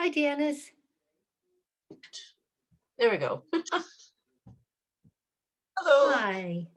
Hi, Janice. There we go. Hello. Hi.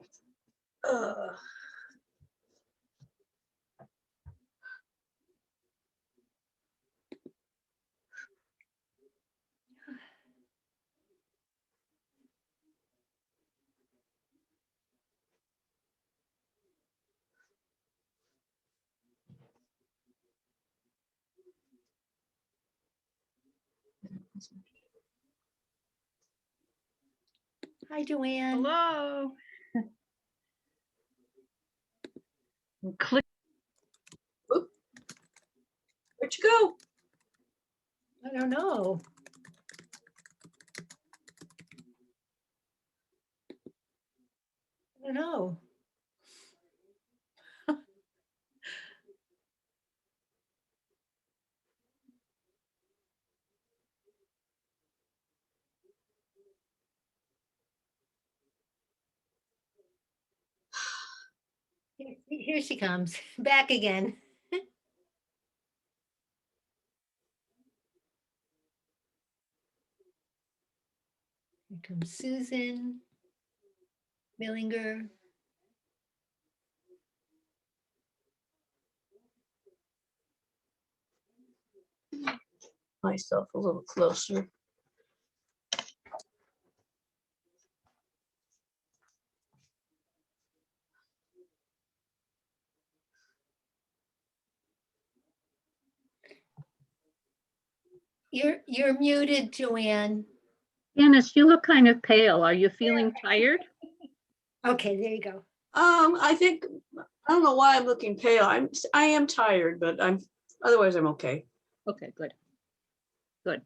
Hi, Joanne. Hello. Click. Oop. Where'd you go? I don't know. I don't know. Here she comes, back again. Here comes Susan Millinger. Myself a little closer. You're muted, Joanne. Janice, you look kind of pale. Are you feeling tired? Okay, there you go. I think I don't know why I'm looking pale. I am tired, but otherwise I'm okay. Okay, good. Good.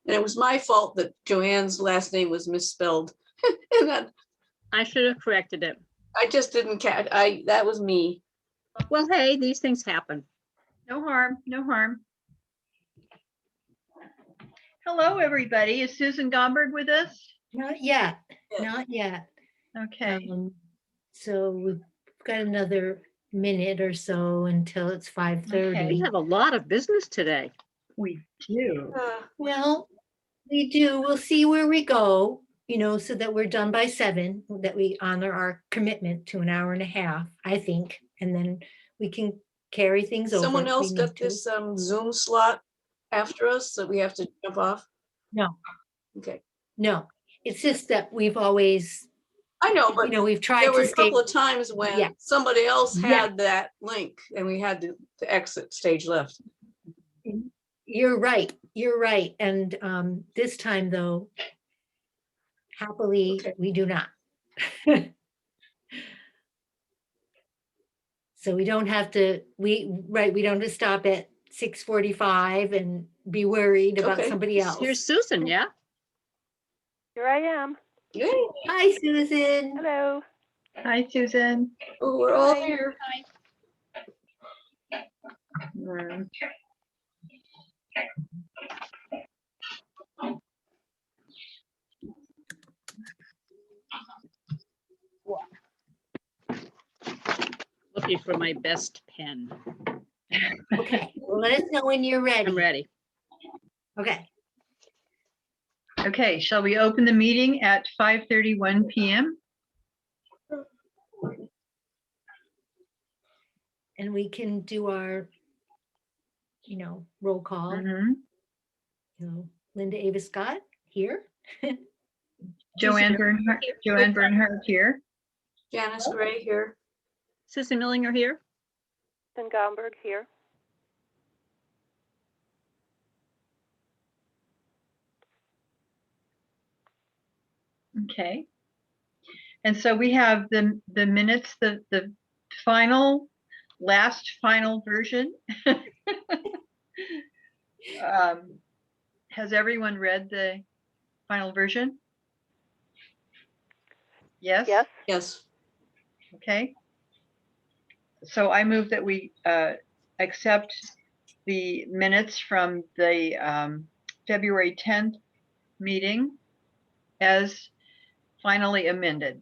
And it was my fault that Joanne's last name was misspelled. And that I should have corrected it. I just didn't catch. That was me. Well, hey, these things happen. No harm, no harm. Hello, everybody. Is Susan Gomberg with us? Not yet, Yeah. not yet. Okay. So we've got another minute or so until it's 5:30. Okay. We have a lot of business today. We do. Well, we do. We'll see where we go, so that we're done by 7, that we honor our commitment to an hour and a half, I think, and then we can carry things over. Someone if we else got need to. this Zoom slot after us, so we have to jump off. No, Okay. no. It's just that we've always, I know, but we've tried there were to a stay. couple of times when Yeah. somebody else Yeah. had that link and we had to exit stage left. You're right. You're right. And this time, though, happily, Okay. we do not. So we don't have to, we don't have to stop at 6:45 and be worried about Okay. somebody else. Here's Susan, yeah? Here I am. Yay. Hi, Susan. Hello. Hi, Susan. Oh, we're all Hi. here. Looking for my best pen. Okay, well, let us know when you're ready. I'm ready. Okay. Okay, shall we open the meeting at 5:31 p.m.? And we can do our, roll call. Mhm. Linda Ava Scott here. Joanne Bernhardt here. Janice Gray here. Susan Millinger here. Susan Gomberg here. Okay. And so we have the minutes, the final version. Has everyone read the final version? Yes? Yes. Yes. Okay. So I move that we accept the minutes from the February 10th meeting as finally amended.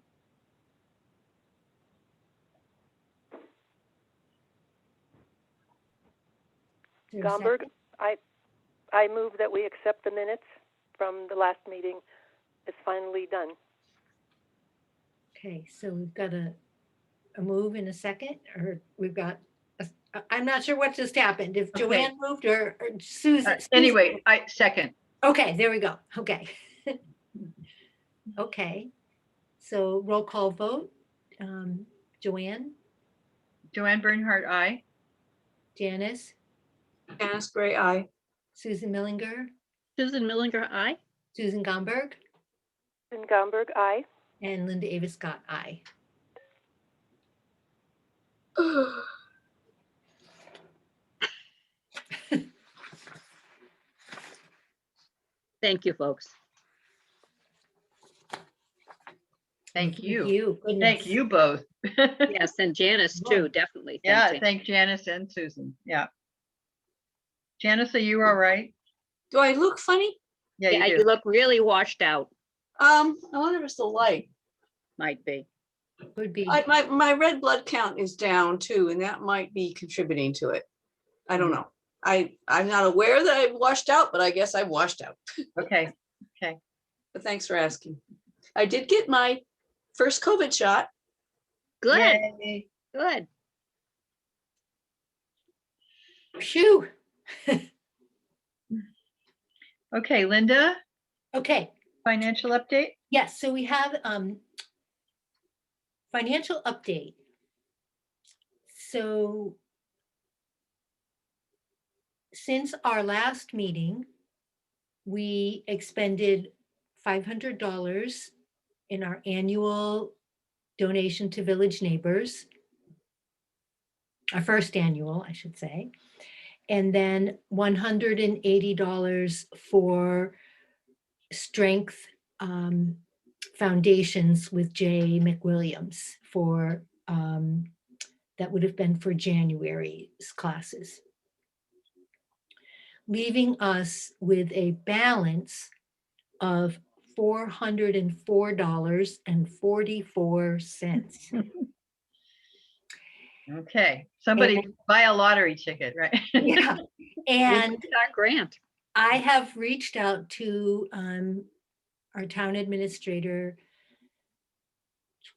Is there a Gomberg, second? I move that we accept the minutes from the last meeting. It's finally done. Okay, so we've got a move in a second, or we've got, I'm not sure what just happened. If Okay. Joanne moved or Susan. Anyway, I second. Okay, there we go. Okay. Okay, so roll call vote. Joanne, Joanne Bernhardt, aye. Janice, Janice Gray, aye. Susan Millinger, Susan Millinger, aye. Susan Gomberg, Susan Gomberg, aye. and Linda Avis Scott, aye. Thank you, folks. Thank you. Goodness. Thank you both. Yes, and Janice too, definitely. Yeah, Thank you. thank Janice and Susan. Yeah. Janice, are you all right? Do I look funny? Yeah, Yeah, you you do. look really washed out, I wonder if it's the light. might be. Would be, My red blood count is down too, and that might be contributing to it. I don't know. I'm not aware that I've washed out, but I guess I've washed out. Okay. But thanks for asking. I did get my first COVID shot. Good, Yay. good. phew. Okay, Linda, Okay, financial update? yes, so we have financial update. So since our last meeting, we expended $500 in our annual donation to Village Neighbors, our first annual, I should say, and then $180 for Strength Foundations with Jay McWilliams for, that would have been for January's classes, leaving us with a balance of $404.44. Okay, somebody buy a lottery ticket, right? Yeah, We and moved our grant. I have reached out to our town administrator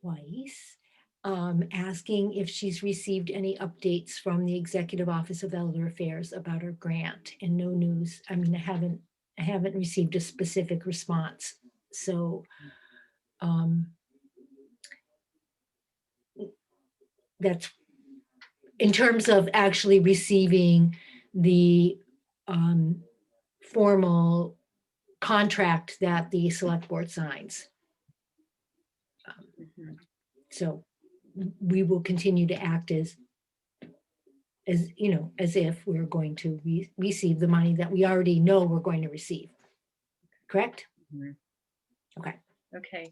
twice, asking if she's received any updates from the Executive Office of Elder Affairs about her grant, and no news. I mean, I haven't received a specific response. So that's in terms of actually receiving the formal contract that the select board signs. So we will continue to act as you know, as if we're going to receive the money that we already know we're going to receive. Correct? Mhm. Okay. Okay,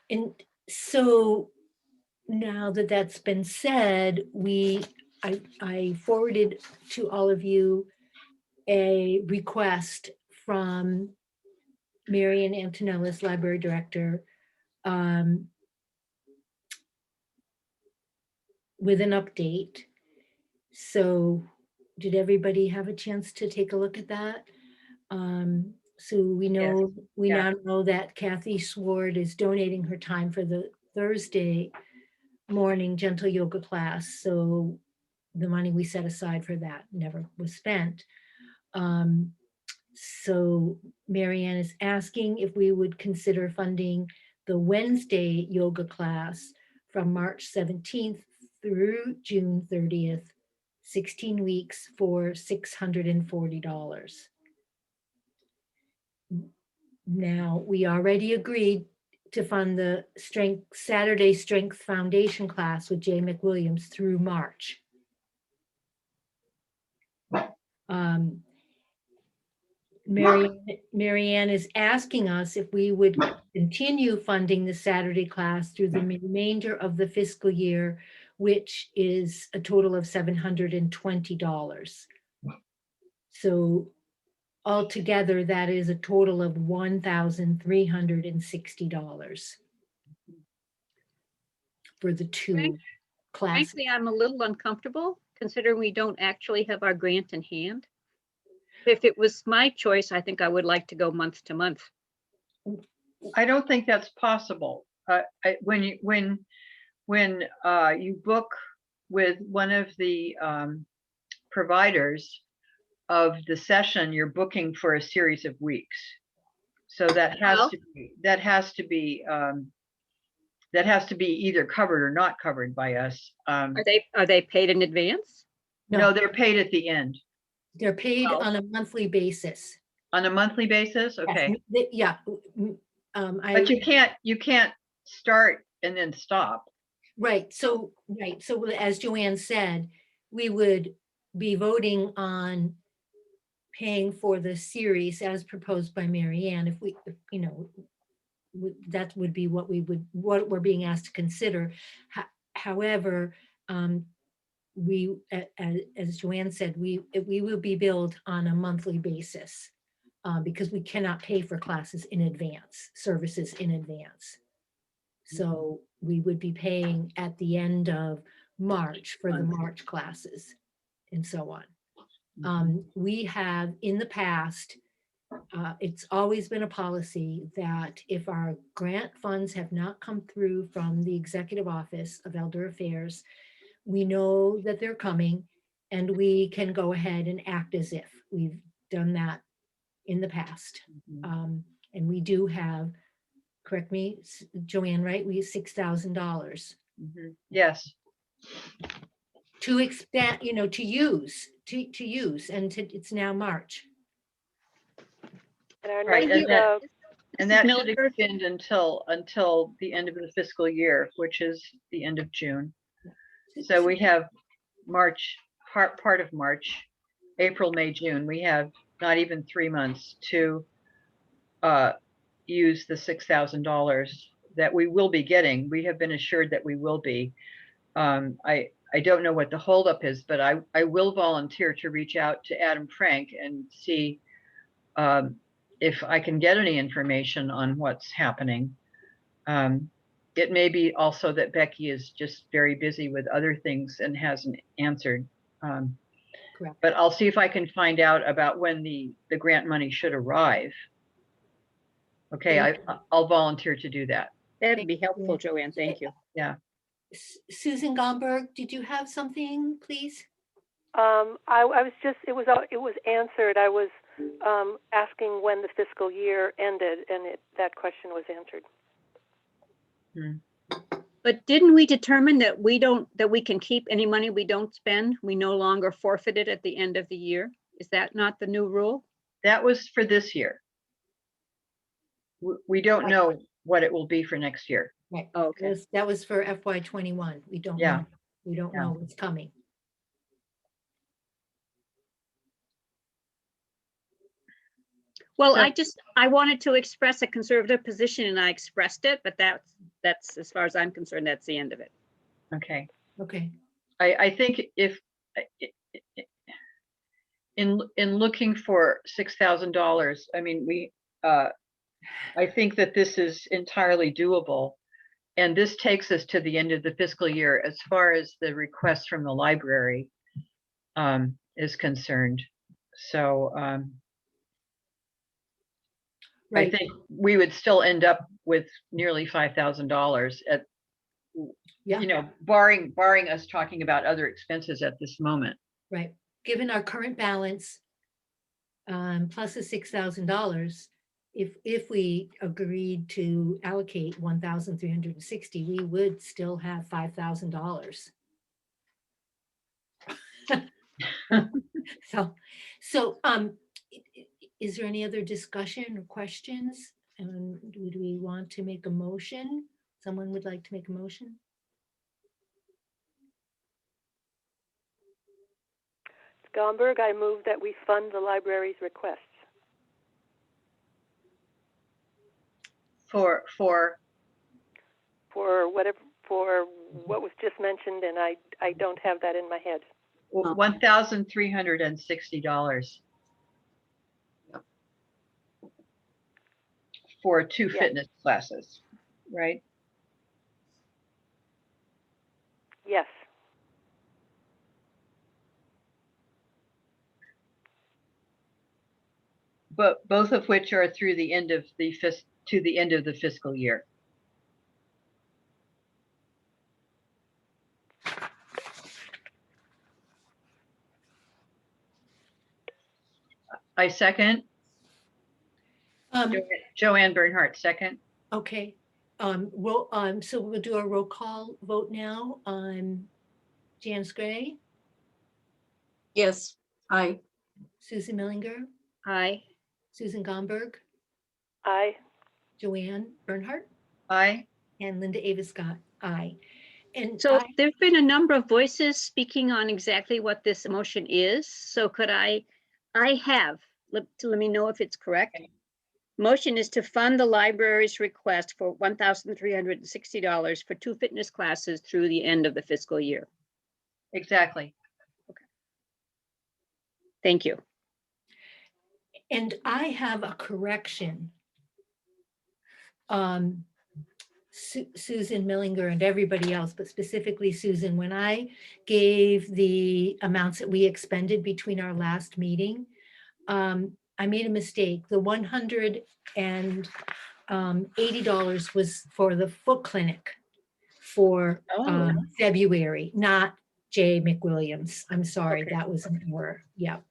And so now that that's been said, I forwarded to all of you a request from Marian Antonellis, library director, with an update. So did everybody have a chance to take a look at that? So we know, we yeah. now know that Kathy Sward is donating her time for the Thursday morning gentle yoga class. So the money we set aside for that never was spent. So Marianne is asking if we would consider funding the Wednesday yoga class from March 17th through June 30th, 16 weeks for $640. Now, we already agreed to fund the Saturday Strength Foundation class with Jay McWilliams through March. Marianne is asking us if we would continue funding the Saturday class through the remainder of the fiscal year, which is a total of $720. So altogether, that is a total of $1,360 for the two classes. Frankly, I'm a little uncomfortable considering we don't actually have our grant in hand. if it was my choice, I think I would like to go month to month. I don't think that's possible. When you book with one of the providers of the session, you're booking for a series of weeks. So that has Well- to be that has to be either covered or not covered by us. Are they paid in advance? No, they're paid at the end They're paid Oh. on a monthly basis. on a monthly basis. Yes, Okay, Yeah. but you can't start and then stop. Right, so as Joanne said, we would be voting on paying for the series as proposed by Mary Ann, if that would be what we're being asked to consider. However, as Joanne said, we will be billed on a monthly basis, because we cannot pay for classes in advance, services in advance. So we would be paying at the end of March for the March classes and so on. We have in the past, it's always been a policy that if our grant funds have not come through from the Executive Office of Elder Affairs, we know that they're coming and we can go ahead and act as if. We've done that in the past. And we do have, correct me, Joanne, right? We have $6,000 Yes. to expand, to use, and it's now March. And our Right, next, and that should Milford? extend until the end of the fiscal year, which is the end of June. So we have March, part of March, April, May, June. We have not even 3 months to use the $6,000 that we will be getting. We have been assured that we will be. I don't know what the holdup is, but I will volunteer to reach out to Adam Frank and see if I can get any information on what's happening. It may be also that Becky is just very busy with other things and hasn't answered. Correct. But I'll see if I can find out about when the grant money should arrive. Okay, I'll volunteer to do that. That'd be helpful, Joanne. Thank you. Susan Gomberg, did you have something, please? I was just, it was answered. I was asking when the fiscal year ended, and that question was answered. But didn't we determine that we can keep any money we don't spend? We no longer forfeit it at the end of the year? Is that not the new rule? That was for this year. We don't know what it will be for next year. Right. Okay. That was for FY21. We don't Yeah. know. We don't Yeah. know what's coming. Well, So- I wanted to express a conservative position and I expressed it, but that's, as far as I'm concerned, that's the end of it. Okay. Okay. I think if in looking for $6,000, I mean, I think that this is entirely doable. And this takes us to the end of the fiscal year as far as the request from the library is concerned. So I Right. think we would still end up with nearly $5,000 at, Yeah. barring us talking about other expenses at this moment. Right. Given our current balance, plus the $6,000, if we agreed to allocate 1,360, we would still have $5,000. So, is there any other discussion or questions? Do we want to make a motion? Someone would like to make a motion? Gomberg, I move that we fund the library's requests. For For what was just mentioned, and I don't have that in my head. $1,360 for 2 Yeah. fitness classes, right? Yes. but both of which are through the end of the to the end of the fiscal year. I second. Um, Joanne Bernhardt, second. okay, so we'll do a roll call vote now. Janice Gray, Yes, I, Susan Millinger, Aye. Susan Gomberg, Aye. Joanne Bernhardt, Aye. and Linda Avis Scott. Aye. And So there've been a number of voices speaking on exactly what this motion is. So could I have, let me know if it's correct. Motion is to fund the library's request for $1,360 for 2 fitness classes through the end of the fiscal year. Exactly. Thank you. And I have a correction. Susan Millinger and everybody else, but specifically Susan, when I gave the amounts that we expended between our last meeting, I made a mistake. The $180 was for the foot clinic for Oh. February, not Jay McWilliams. I'm sorry, Okay. that was an error. Yeah.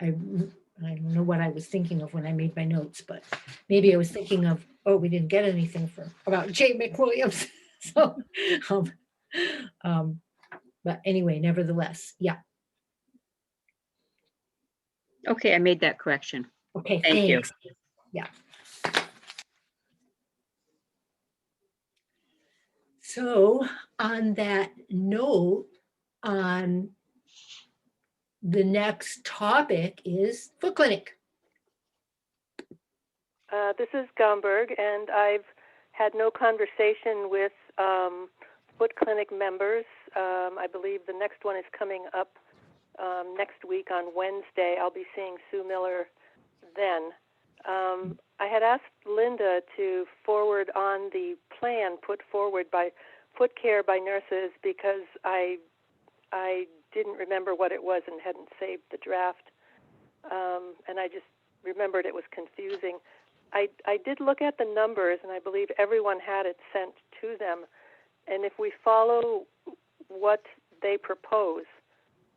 I don't know what I was thinking of when I made my notes, but maybe I was thinking of, oh, we didn't get anything about Jay McWilliams. So, but anyway, nevertheless, yeah. Okay, I made that correction. Okay, Thank you. thanks. Yeah. So on that note, the next topic is foot clinic. This is Gomberg, and I've had no conversation with foot clinic members. I believe the next one is coming up next week on Wednesday. I'll be seeing Sue Miller then. I had asked Linda to forward on the plan put forward by Foot Care by Nurses because I didn't remember what it was and hadn't saved the draft, and I just remembered it was confusing. I did look at the numbers, and I believe everyone had it sent to them. And if we follow what they propose,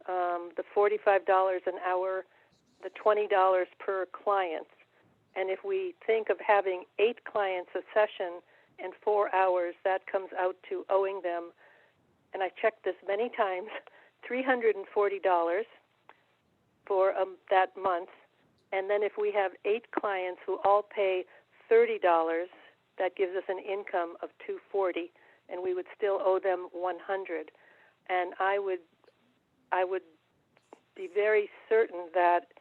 the $45 an hour, the $20 per client, and if we think of having 8 clients a session and 4 hours, that comes out to owing them, and I checked this many times, $340 for that month. And then if we have 8 clients who all pay $30, that gives us an income of $240, and we would still owe them $100. And I would be very certain that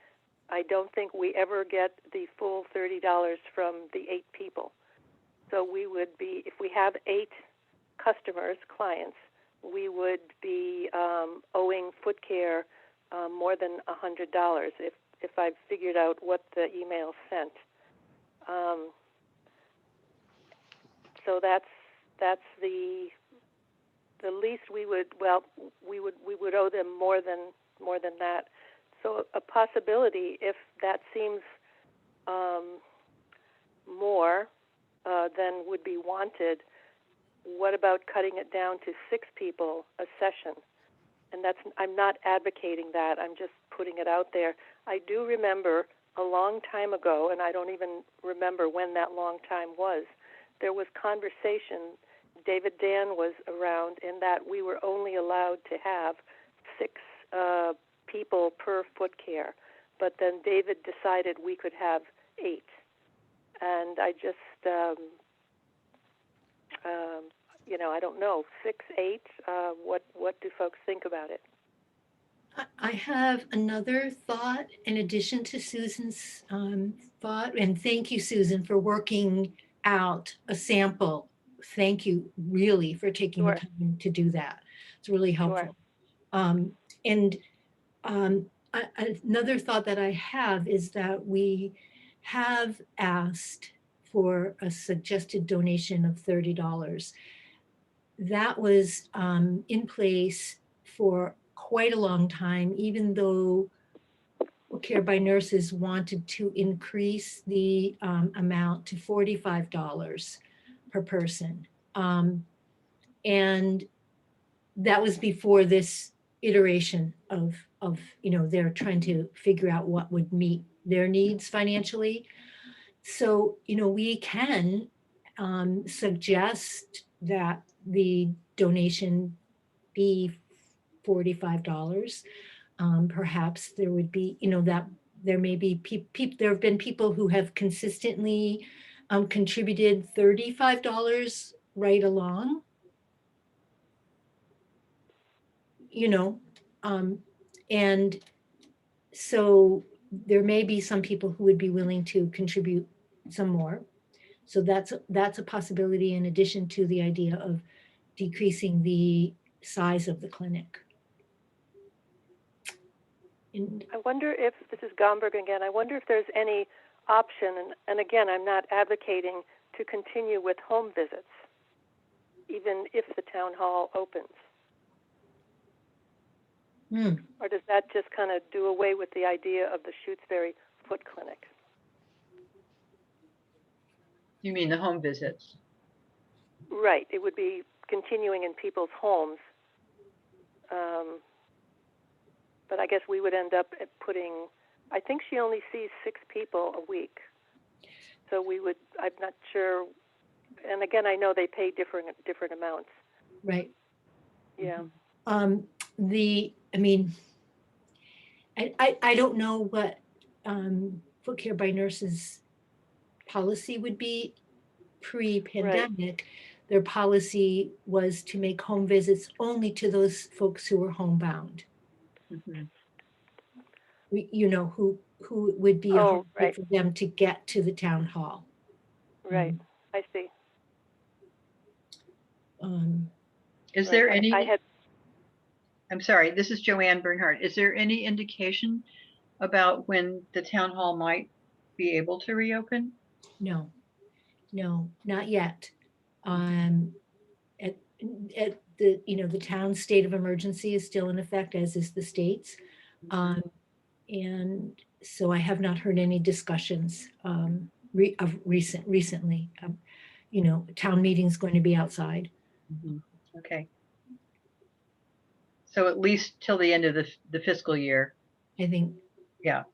I don't think we ever get the full $30 from the 8 people. So we would be, if we have 8 customers, clients, we would be owing Foot Care more than $100 if I've figured out what the email sent. So that's the least we would, well, we would owe them more than that. So a possibility, if that seems more than would be wanted, what about cutting it down to 6 people a session? And I'm not advocating that. I'm just putting it out there. I do remember a long time ago, and I don't even remember when that long time was, there was conversation, David Dan was around, in that we were only allowed to have 6 people per Foot Care. But then David decided we could have 8. And I just, I don't know, 6, 8, what do folks think about it? I have another thought in addition to Susan's thought, and thank you, Susan, for working out a sample. Thank you really for taking the time to do that. It's really helpful. Another thought that I have is that we have asked for a suggested donation of $30. That was in place for quite a long time, even though Care by Nurses wanted to increase the amount to $45 per person. And that was before this iteration of, they're trying to figure out what would meet their needs financially. So, we can suggest that the donation be $45. Perhaps there would be, that there may be there have been people who have consistently contributed $35 right along. Um, and so there may be some people who would be willing to contribute some more. So that's a possibility in addition to the idea of decreasing the size of the clinic. And I wonder if, this is Gomberg again, I wonder if there's any option, and again, I'm not advocating to continue with home visits, even if the town hall opens. Or does that just kind of do away with the idea of the Shutesbury Foot Clinic? You mean the home visits? Right, it would be continuing in people's homes. But I guess we would end up putting, I think she only sees 6 people a week. So we would, I'm not sure, and again, I know they pay different amounts. right. Yeah. I don't know what Foot Care by Nurses policy would be pre-pandemic. Their policy was to make home visits only to those folks who were homebound. Mhm. Who would be a Oh, hard fit right. for them to get to the town hall. Right, I see. Is Right. there any, I had, I'm sorry, this is Joanne Bernhardt. Is there any indication about when the town hall might be able to reopen? No, not yet. At the, the town's state of emergency is still in effect, as is the state's. And so I have not heard any discussions recently. Town meeting's going to be outside. Mhm. Okay. So at least till the end of the fiscal year. I think. Yeah.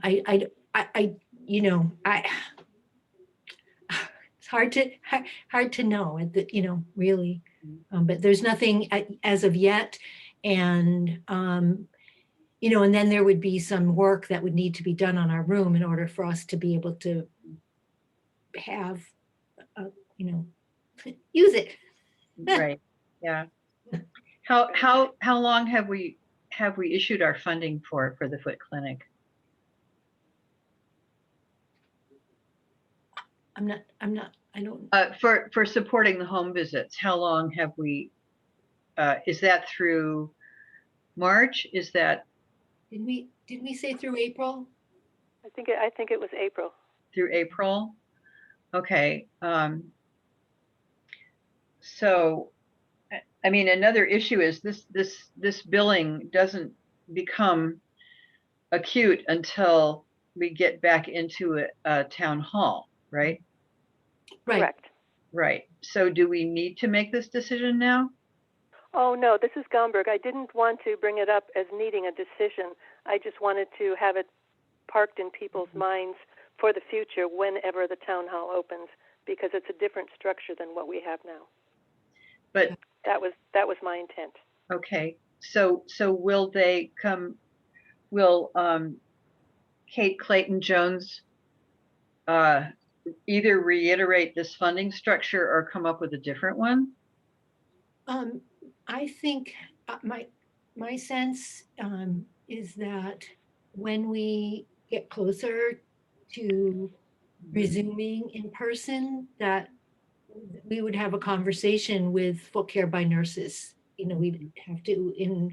I it's hard to know that, really, but there's nothing as of yet. And, and then there would be some work that would need to be done on our room in order for us to be able to have, use it. Right. Yeah. How long have we issued our funding for the foot clinic? I don't. For supporting the home visits, how long have we, is that through March? Is that Did we say through April? I think it was April. through April? Okay. So, I mean, another issue is this billing doesn't become acute until we get back into a town hall, right? Right. Correct. Right. So do we need to make this decision now? Oh, no, this is Gomberg. I didn't want to bring it up as needing a decision. I just wanted to have it parked in people's minds for the future whenever the town hall opens, because it's a different structure than what we have now. But that was my intent. okay. So will they come, will Kate Clayton Jones either reiterate this funding structure or come up with a different one? I think my sense is that when we get closer to resuming in person, that we would have a conversation with Foot Care by Nurses. We'd have to,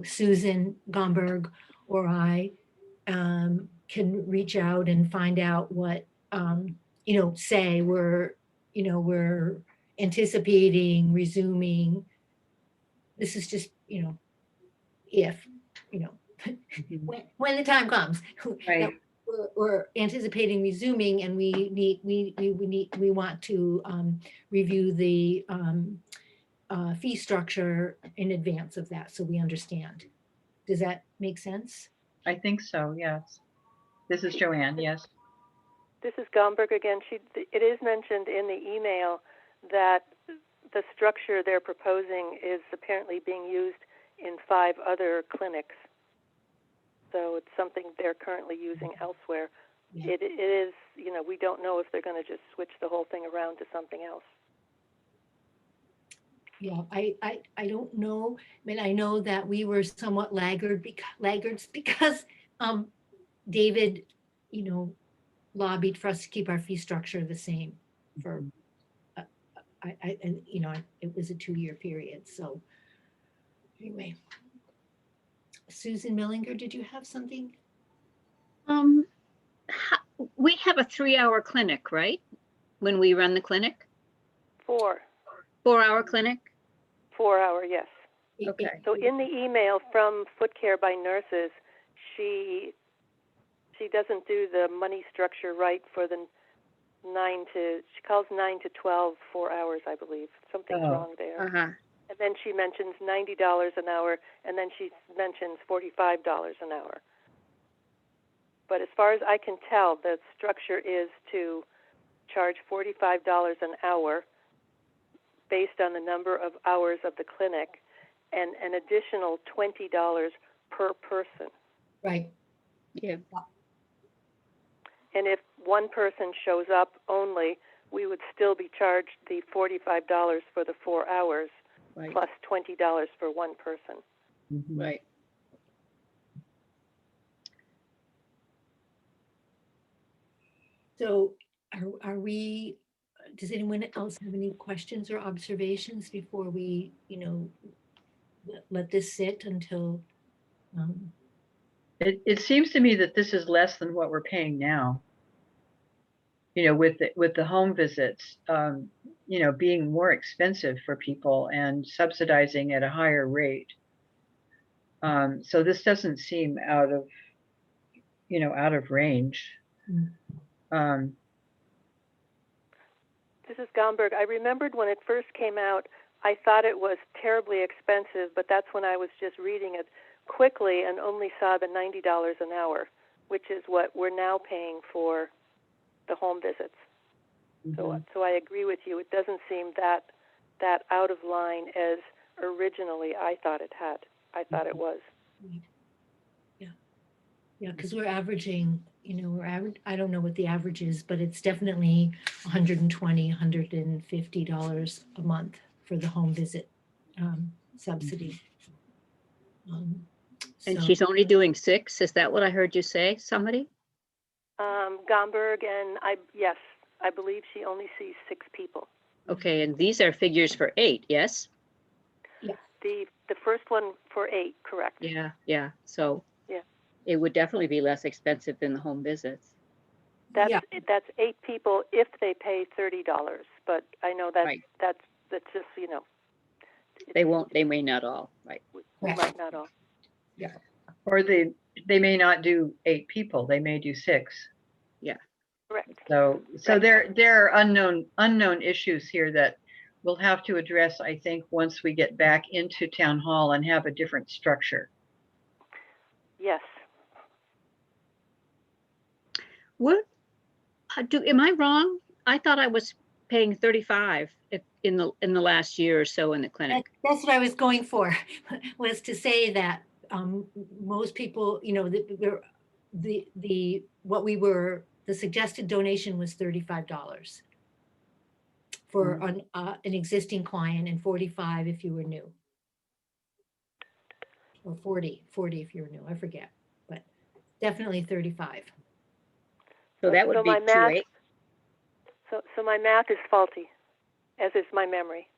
Susan Gomberg or I can reach out and find out what, say we're anticipating resuming. This is just, if, when the time comes. Right. that we're anticipating resuming, and we want to review the fee structure in advance of that, so we understand. Does that make sense? I think so, yes. This is Joanne, yes. This is Gomberg again. It is mentioned in the email that the structure they're proposing is apparently being used in 5 other clinics. So it's something they're currently using elsewhere. Yeah. It is, we don't know if they're going to just switch the whole thing around to something else. Yeah, I don't know. I mean, I know that we were somewhat laggards because David, lobbied for us to keep our fee structure the same for, it was a 2-year period. So anyway, Susan Millinger, did you have something? We have a 3-hour clinic, right? When we run the clinic, 4 4-hour clinic? 4-hour, yes. Okay. So in the email from Foot Care by Nurses, she doesn't do the money structure right for the she calls 9 to 12 4 hours, I believe. Something's wrong there. Uh-huh. And then she mentions $90 an hour, and then she mentions $45 an hour. But as far as I can tell, the structure is to charge $45 an hour based on the number of hours of the clinic, and an additional $20 per person. Right. Yeah. And if one person shows up only, we would still be charged the $45 for the 4 hours, Right. plus $20 for one person. Right. So are we, does anyone else have any questions or observations before we, let this sit until, It seems to me that this is less than what we're paying now. With the home visits, being more expensive for people and subsidizing at a higher rate. So this doesn't seem out of range. Mm. This is Gomberg. I remembered when it first came out, I thought it was terribly expensive, but that's when I was just reading it quickly and only saw the $90 an hour, which is what we're now paying for the home visits. So I agree with you. It doesn't seem that out of line as originally I thought it had. I thought it was. Yeah, because we're averaging, I don't know what the average is, but it's definitely $120, $150 a month for the home visit subsidy. And So- she's only doing 6? Is that what I heard you say, somebody? Gomberg, and yes, I believe she only sees 6 people. Okay, and these are figures for 8, yes? The first one for 8, correct? Yeah. So Yeah. it would definitely be less expensive than the home visits. That's Yeah. that's 8 people if they pay $30. But I know that Right. that's just They may not all, right? we might not all. Or they may not do 8 people, they may do 6. Correct. So Right. there are unknown issues here that we'll have to address, I think, once we get back into town hall and have a different structure. Yes. What am I wrong? I thought I was paying 35 in the last year or so in the clinic. That's what I was going for, was to say that most people, the suggested donation was $35 for an existing client, and 45 if you were new. Or 40 if you were new, I forget, but definitely 35. So that would So be my math- 2.8. So my math is faulty, as is my memory.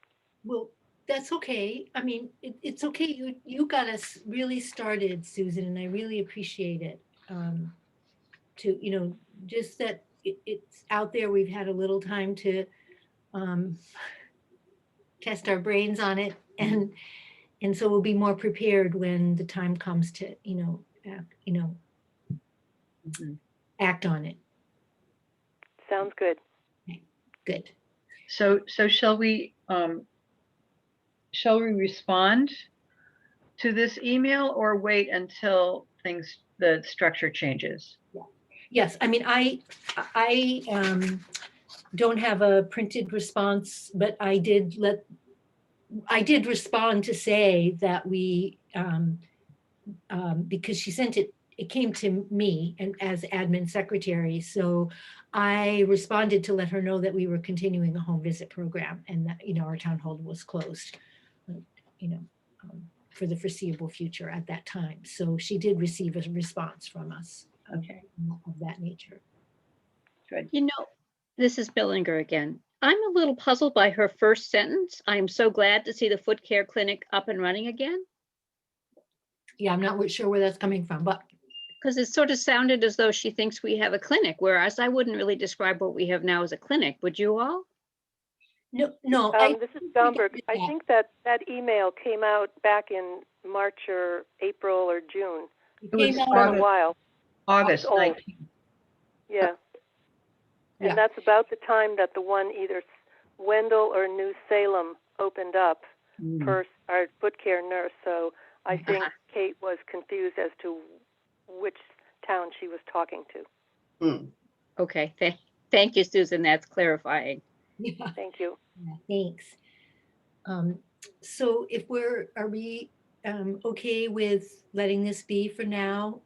Well, that's okay. I mean, it's okay. You got us really started, Susan, and I really appreciate it. Just that it's out there. We've had a little time to test our brains on it, and so we'll be more prepared when the time comes to, you know, Mhm. act on it. Sounds good. Good. So shall we respond to this email or wait until the structure changes? Yes, I mean, I don't have a printed response, but I did respond to say that we, because she sent it, it came to me and as admin secretary. So I responded to let her know that we were continuing a home visit program and that, you know, our town hall was closed, you know, for the foreseeable future at that time. So she did receive a response from us. Okay. Of that nature. Good. You know, this is Billinger again. I'm a little puzzled by her first sentence. I am so glad to see the foot care clinic up and running again. Yeah, I'm not sure where that's coming from, but Because it sort of sounded as though she thinks we have a clinic, whereas I wouldn't really describe what we have now as a clinic. Would you all? no, This is Gomberg. I think that email came out back in March or April or June. it It was came out It's been a on, while. August old. 19th. Yeah. Yeah. And that's about the time that the one either Wendell or New Salem opened up Mm. per our foot care nurse. So I think Uh-huh. Kate was confused as to which town she was talking to. Hmm. Okay, thank you, Susan. That's clarifying. yeah, Thank you. thanks. So are we okay with letting this be for now?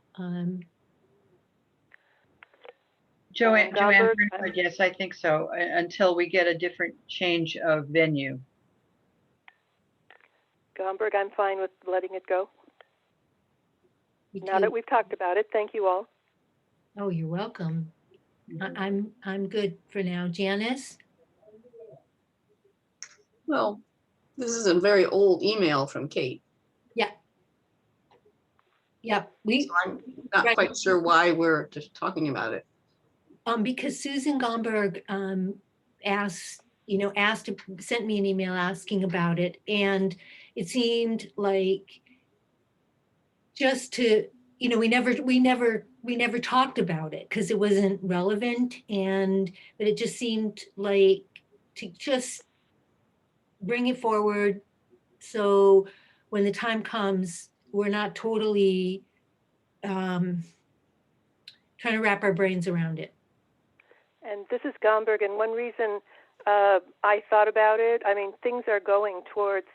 Joanne Gomberg, Bernard, yes, I think so, until we get a different change of venue. Gomberg, I'm fine with letting it go. Now Because- that we've talked about it, thank you all. Oh, you're welcome. I'm good for now. Janice? Well, this is a very old email from Kate. Yeah, So I'm not Right. quite sure why we're just talking about it. because Susan Gomberg sent me an email asking about it, and it seemed like just to, you know, we never talked about it because it wasn't relevant, but it just seemed like to just bring it forward so when the time comes, we're not totally trying to wrap our brains around it. And this is Gomberg, and one reason I thought about it, I mean, things are going towards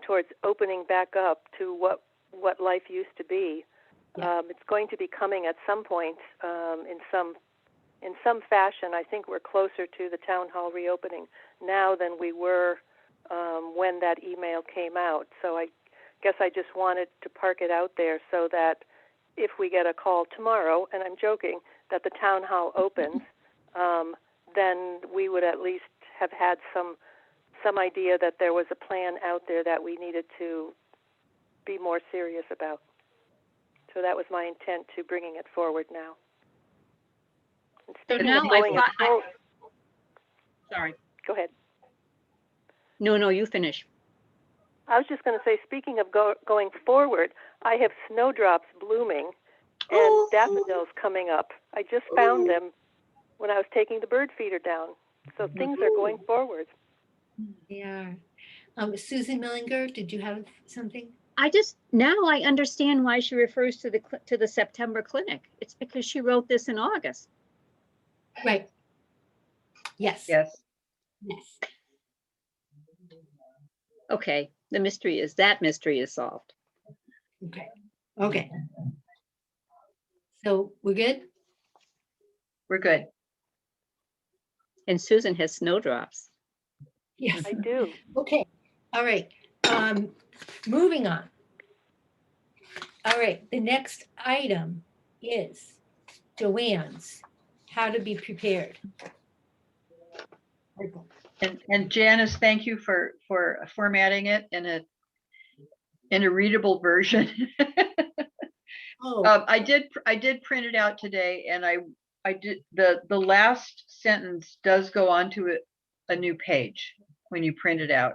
towards opening back up to what life used to be. Yeah. It's going to be coming at some point in some fashion. I think we're closer to the town hall reopening now than we were when that email came out. So I guess I just wanted to park it out there so that if we get a call tomorrow, and I'm joking, that the town hall opens, then we would at least have had some idea that there was a plan out there that we needed to be more serious about. So that was my intent to bringing it forward now. And So speaking now of going Sorry. go ahead. No, you finish. I was just going to say, speaking of going forward, I have snowdrops blooming and daffodils coming up. I just found them when I was taking the bird feeder down. So things are going forward. Yeah. Susan Millinger, did you have something? Now I understand why she refers to the September clinic. It's because she wrote this in August. Right. Yes. Yes. Yes. Okay, that mystery is solved. Okay. Okay. So we're good? We're good. And Susan has snowdrops. Yes. I do. Okay. All right. Moving on. All right. The next item is Joanne's how to be prepared. And Janice, thank you for formatting it in a readable version. Oh, I did print it out today, and I did the last sentence does go onto a new page when you print it out.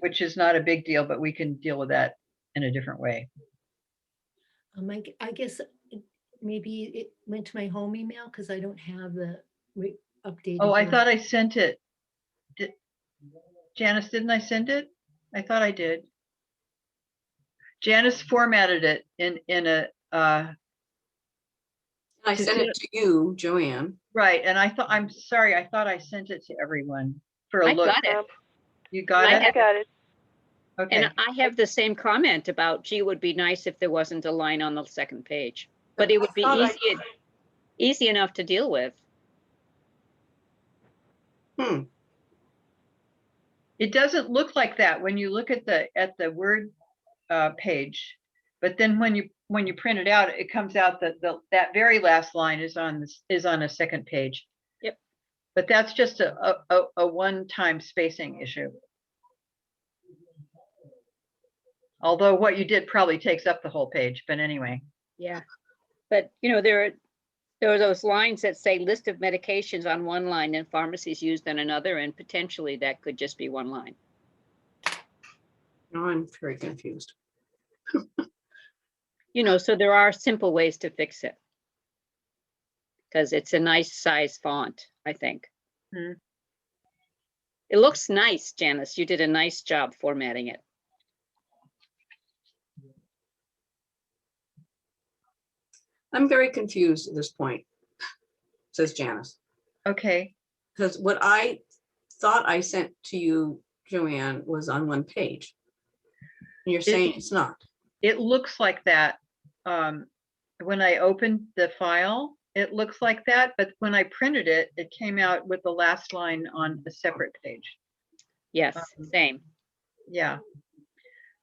which is not a big deal, but we can deal with that in a different way. I guess maybe it went to my home email because I don't have the updated. Oh, I version. thought I sent it. Janice, didn't I send it? I thought I did. Janice formatted it in a, I To sent see it to you, Joanne. right, and I'm sorry, I thought I sent it to everyone for a I look. got it. You got I it? I got it. Okay, And I have the same comment about, gee, it would be nice if there wasn't a line on the second page, but it would be I thought easy enough to deal with. it doesn't look like that when you look at the Word page, but then when you print it out, it comes out that that very last line is on a second page. Yep. But that's just a one-time spacing issue. Although what you did probably takes up the whole page, but anyway. Yeah. But, you know, there are those lines that say list of medications on one line and pharmacies used on another, and potentially that could just be one line. No, I'm very confused. You know, so there are simple ways to fix it. Because it's a nice size font, I think. Hmm. It looks nice, Janice. You did a nice job formatting it. I'm very confused at this point, says Janice. Okay, Because what I thought I sent to you, Joanne, was on one page. And you're saying it's not. it looks like that. When I opened the file, it looks like that, but when I printed it, it came out with the last line on a separate page. Yes, same. Yeah.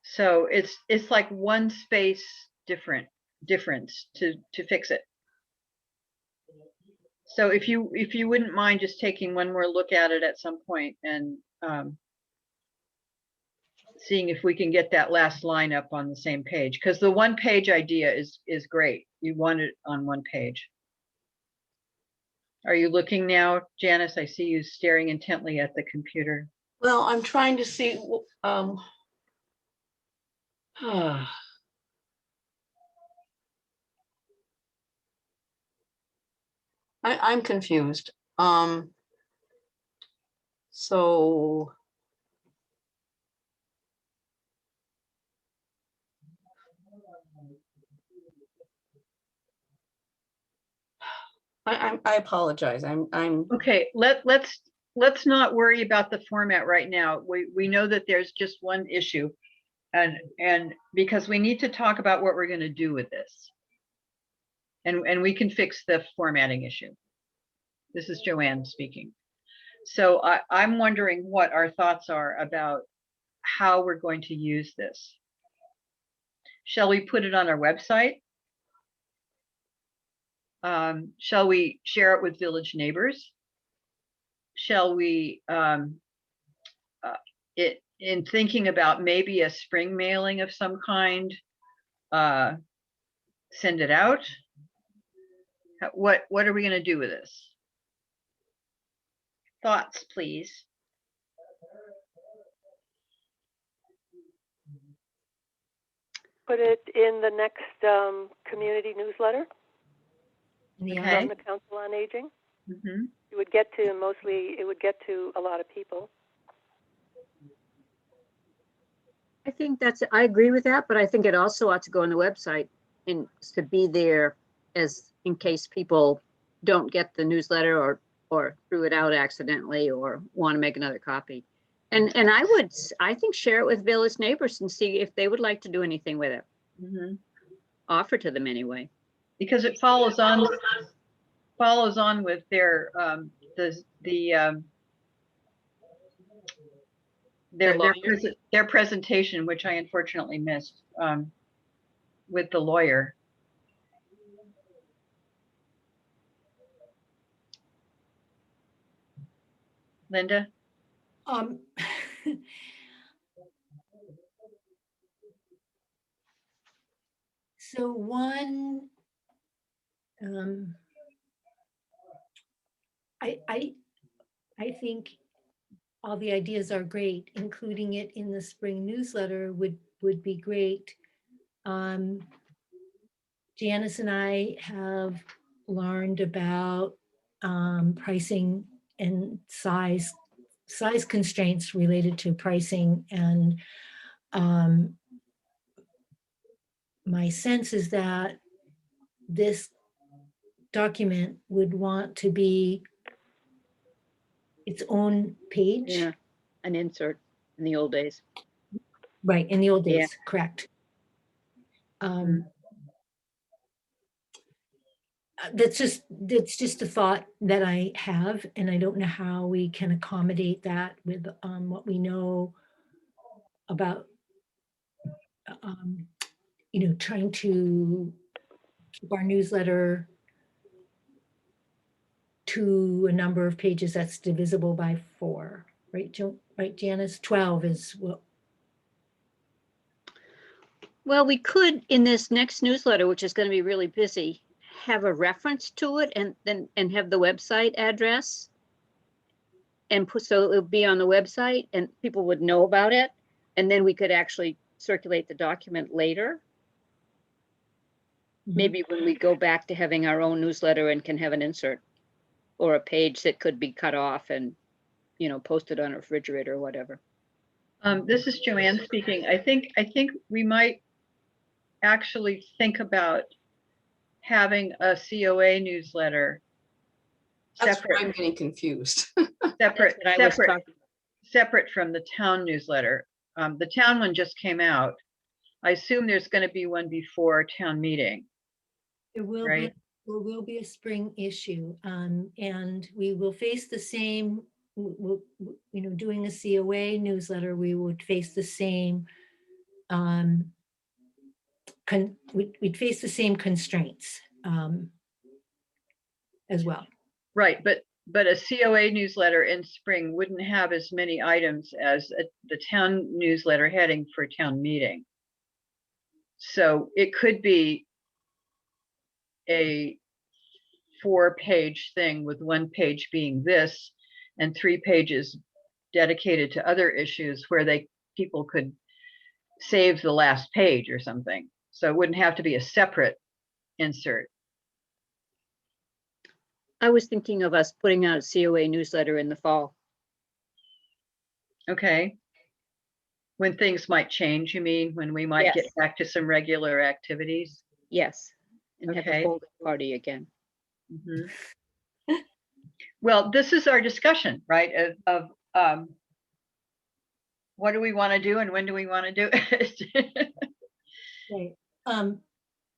So it's like one space difference to fix it. So if you wouldn't mind just taking one more look at it at some point and seeing if we can get that last line up on the same page, because the one page idea is great. You want it on one page. Are you looking now, Janice? I see you staring intently at the computer. Well, I'm trying to see. I'm confused. So I apologize. I'm Okay, let's not worry about the format right now. We know that there's just one issue, and because we need to talk about what we're going to do with this, and we can fix the formatting issue. This is Joanne speaking. So I'm wondering what our thoughts are about how we're going to use this. Shall we put it on our website? Shall we share it with village neighbors? Shall we, in thinking about maybe a spring mailing of some kind, send it out? What are we going to do with this? Thoughts, please. Put it in the next community newsletter Okay. from the Council on Aging. Mm-hmm. It would get to a lot of people. I agree with that, but I think it also ought to go on the website and to be there as in case people don't get the newsletter or threw it out accidentally or want to make another copy. And I think share it with village neighbors and see if they would like to do anything with it. Mm-hmm. Offer to them anyway. Because it follows on with their their presentation, which I unfortunately missed, with the lawyer. Linda? So one, I think all the ideas are great. Including it in the spring newsletter would be great. Janice and I have learned about pricing and size constraints related to pricing, and my sense is that this document would want to be its own page. Yeah, an insert in the old days. Right, in the old Yeah. days, correct. That's just a thought that I have, and I don't know how we can accommodate that with what we know about, trying to keep our newsletter to a number of pages that's divisible by 4, right, right, Janice? 12 is what. Well, we could, in this next newsletter, which is going to be really busy, have a reference to it and have the website address. And put, so it would be on the website and people would know about it. And then we could actually circulate the document later. Maybe when we go back to having our own newsletter and can have an insert or a page that could be cut off and, posted on a refrigerator or whatever. This is Joanne speaking. I think we might actually think about having a COA newsletter That's why I'm getting confused. separate That's what I was talking separate from the town newsletter. The town one just came out. I assume there's going to be one before town meeting. There will be, Right. there will be a spring issue, and we will face the same, doing a COA newsletter, we would face the same, we'd face the same constraints as well. Right, but a COA newsletter in spring wouldn't have as many items as the town newsletter heading for town meeting. So it could be a 4-page thing with 1 page being this and 3 pages dedicated to other issues where people could save the last page or something. So it wouldn't have to be a separate insert. I was thinking of us putting out a COA newsletter in the fall. Okay. When things might change, you mean, when we might get Yes. back to some regular activities? Yes, and have a Okay. folding party again. Mhm. Well, this is our discussion, right? Of what do we want to do and when do we want to do it? Right.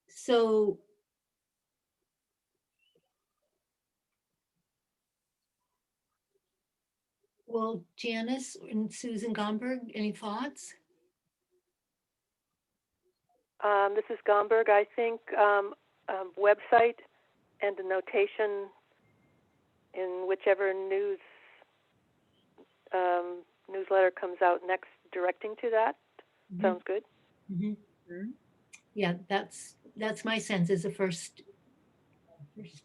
So well, Janice and Susan Gomberg, any thoughts? This is Gomberg. I think website and a notation in whichever newsletter comes out next, directing to that. Sounds good. Yeah, that's my sense is the first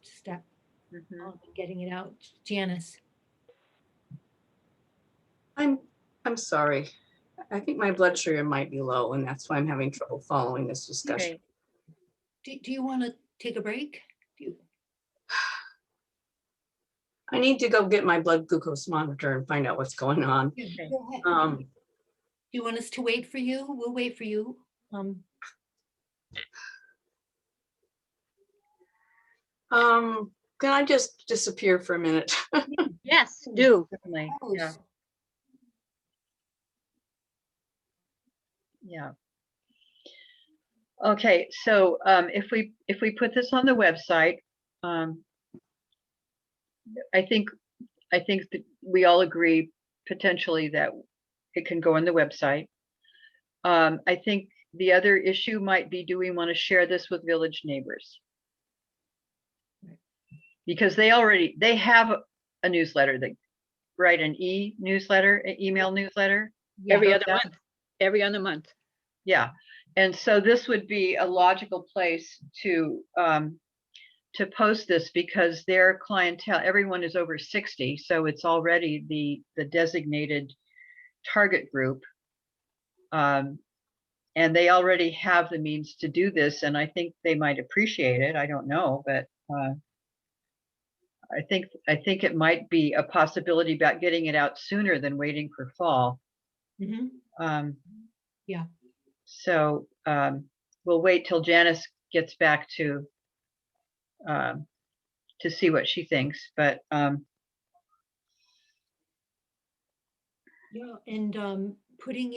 step on getting it out. Janice. I'm sorry. I think my blood sugar might be low, and that's why I'm having trouble following this discussion. Okay. Do you want to take a break? I need to go get my blood glucose monitor and find out what's going on. Yeah, go ahead. Do Um, you want us to wait for you? We'll wait for you. Can I just disappear for a minute? Yes, do. Certainly. Oh, Yeah. Yeah. Okay, so if we put this on the website, I think that we all agree potentially that it can go on the website. I think the other issue might be, do we want to share this with village neighbors? Because they have a newsletter, they write an email newsletter. Every other month. Every other month. Yeah, and so this would be a logical place to to post this because their clientele, everyone is over 60, so it's already the designated target group. And they already have the means to do this, and I think they might appreciate it. I don't know, but I think it might be a possibility about getting it out sooner than waiting for fall. Mhm. Yeah. So we'll wait till Janice gets back to see what she thinks. But Yeah, and putting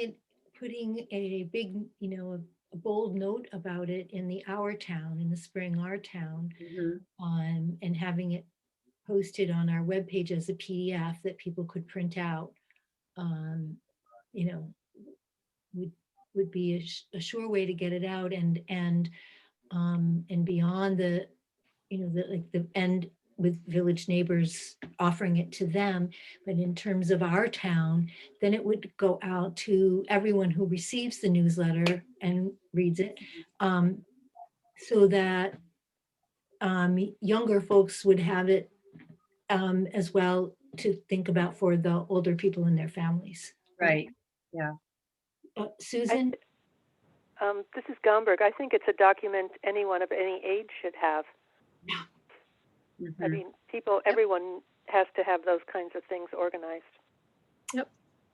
a big, a bold note about it in the Our Town, in the Spring Our Town, and having it posted on our webpage as a PDF that people could print out, you know, would would be a sure way to get it out, and beyond the, the end with Village Neighbors offering it to them, but in terms of our town, then it would go out to everyone who receives the newsletter and reads it, so that younger folks would have it as well to think about for the older people in their families. right, yeah. Susan? This is Gomberg. I think it's a document anyone of any age should have. I Mhm. mean, everyone has to have those kinds of things organized.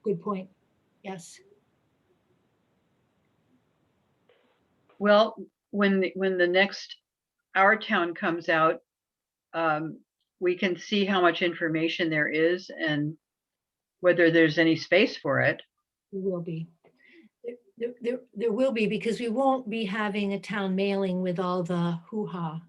Good point. Yes. Well, when the next Our Town comes out, we can see how much information there is and whether there's any space for it. There will be. There will be, because we won't be having a town mailing with all the hoo-ha.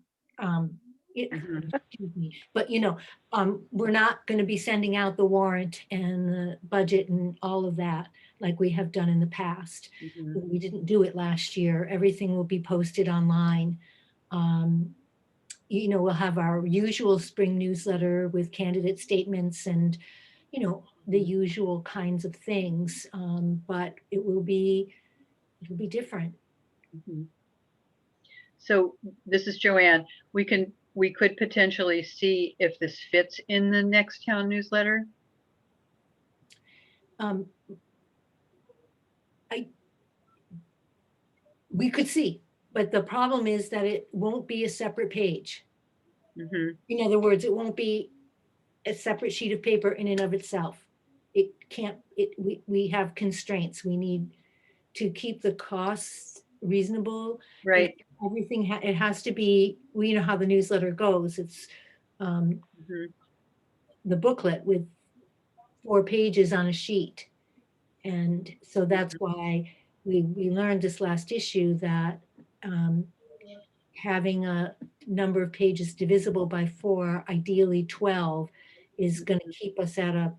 Excuse me, but we're not going to be sending out the warrant and the budget and all of that like we have done in the past. We didn't do it last year. Everything will be posted online. We'll have our usual spring newsletter with candidate statements and, the usual kinds of things. But it'll be different. So this is Joanne. We could potentially see if this fits in the next town newsletter. We could see, but the problem is that it won't be a separate page. In other words, it won't be a separate sheet of paper in and of itself. It can't, we have constraints. We need to keep the costs reasonable. Right. Everything, it has to be, we know how the newsletter goes. It's the booklet with 4 pages on a sheet. And so that's why we learned this last issue that having a number of pages divisible by 4, ideally 12, is going to keep us at a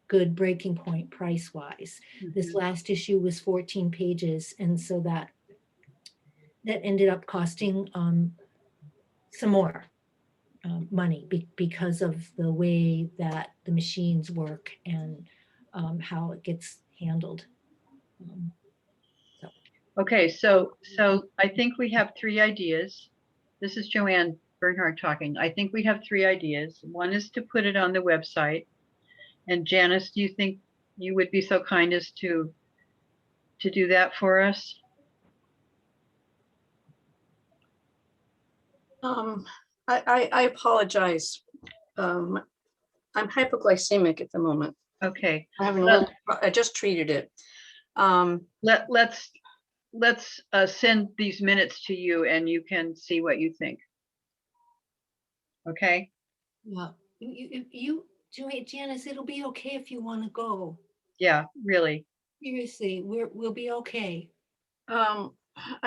good breaking point price wise. This last issue was 14 pages, and so that ended up costing some more money because of the way that the machines work and how it gets handled. Okay, so I think we have 3 ideas. This is Joanne Bernhardt talking. I think we have 3 ideas. One is to put it on the website. And Janice, do you think you would be so kind as to do that for us? I apologize. I'm hypoglycemic at the moment. Okay. I just treated it. Let's send these minutes to you and you can see what you think. Okay. Yeah, Janice, it'll be okay if you want to go. Yeah, really. Seriously, we'll be okay. I'm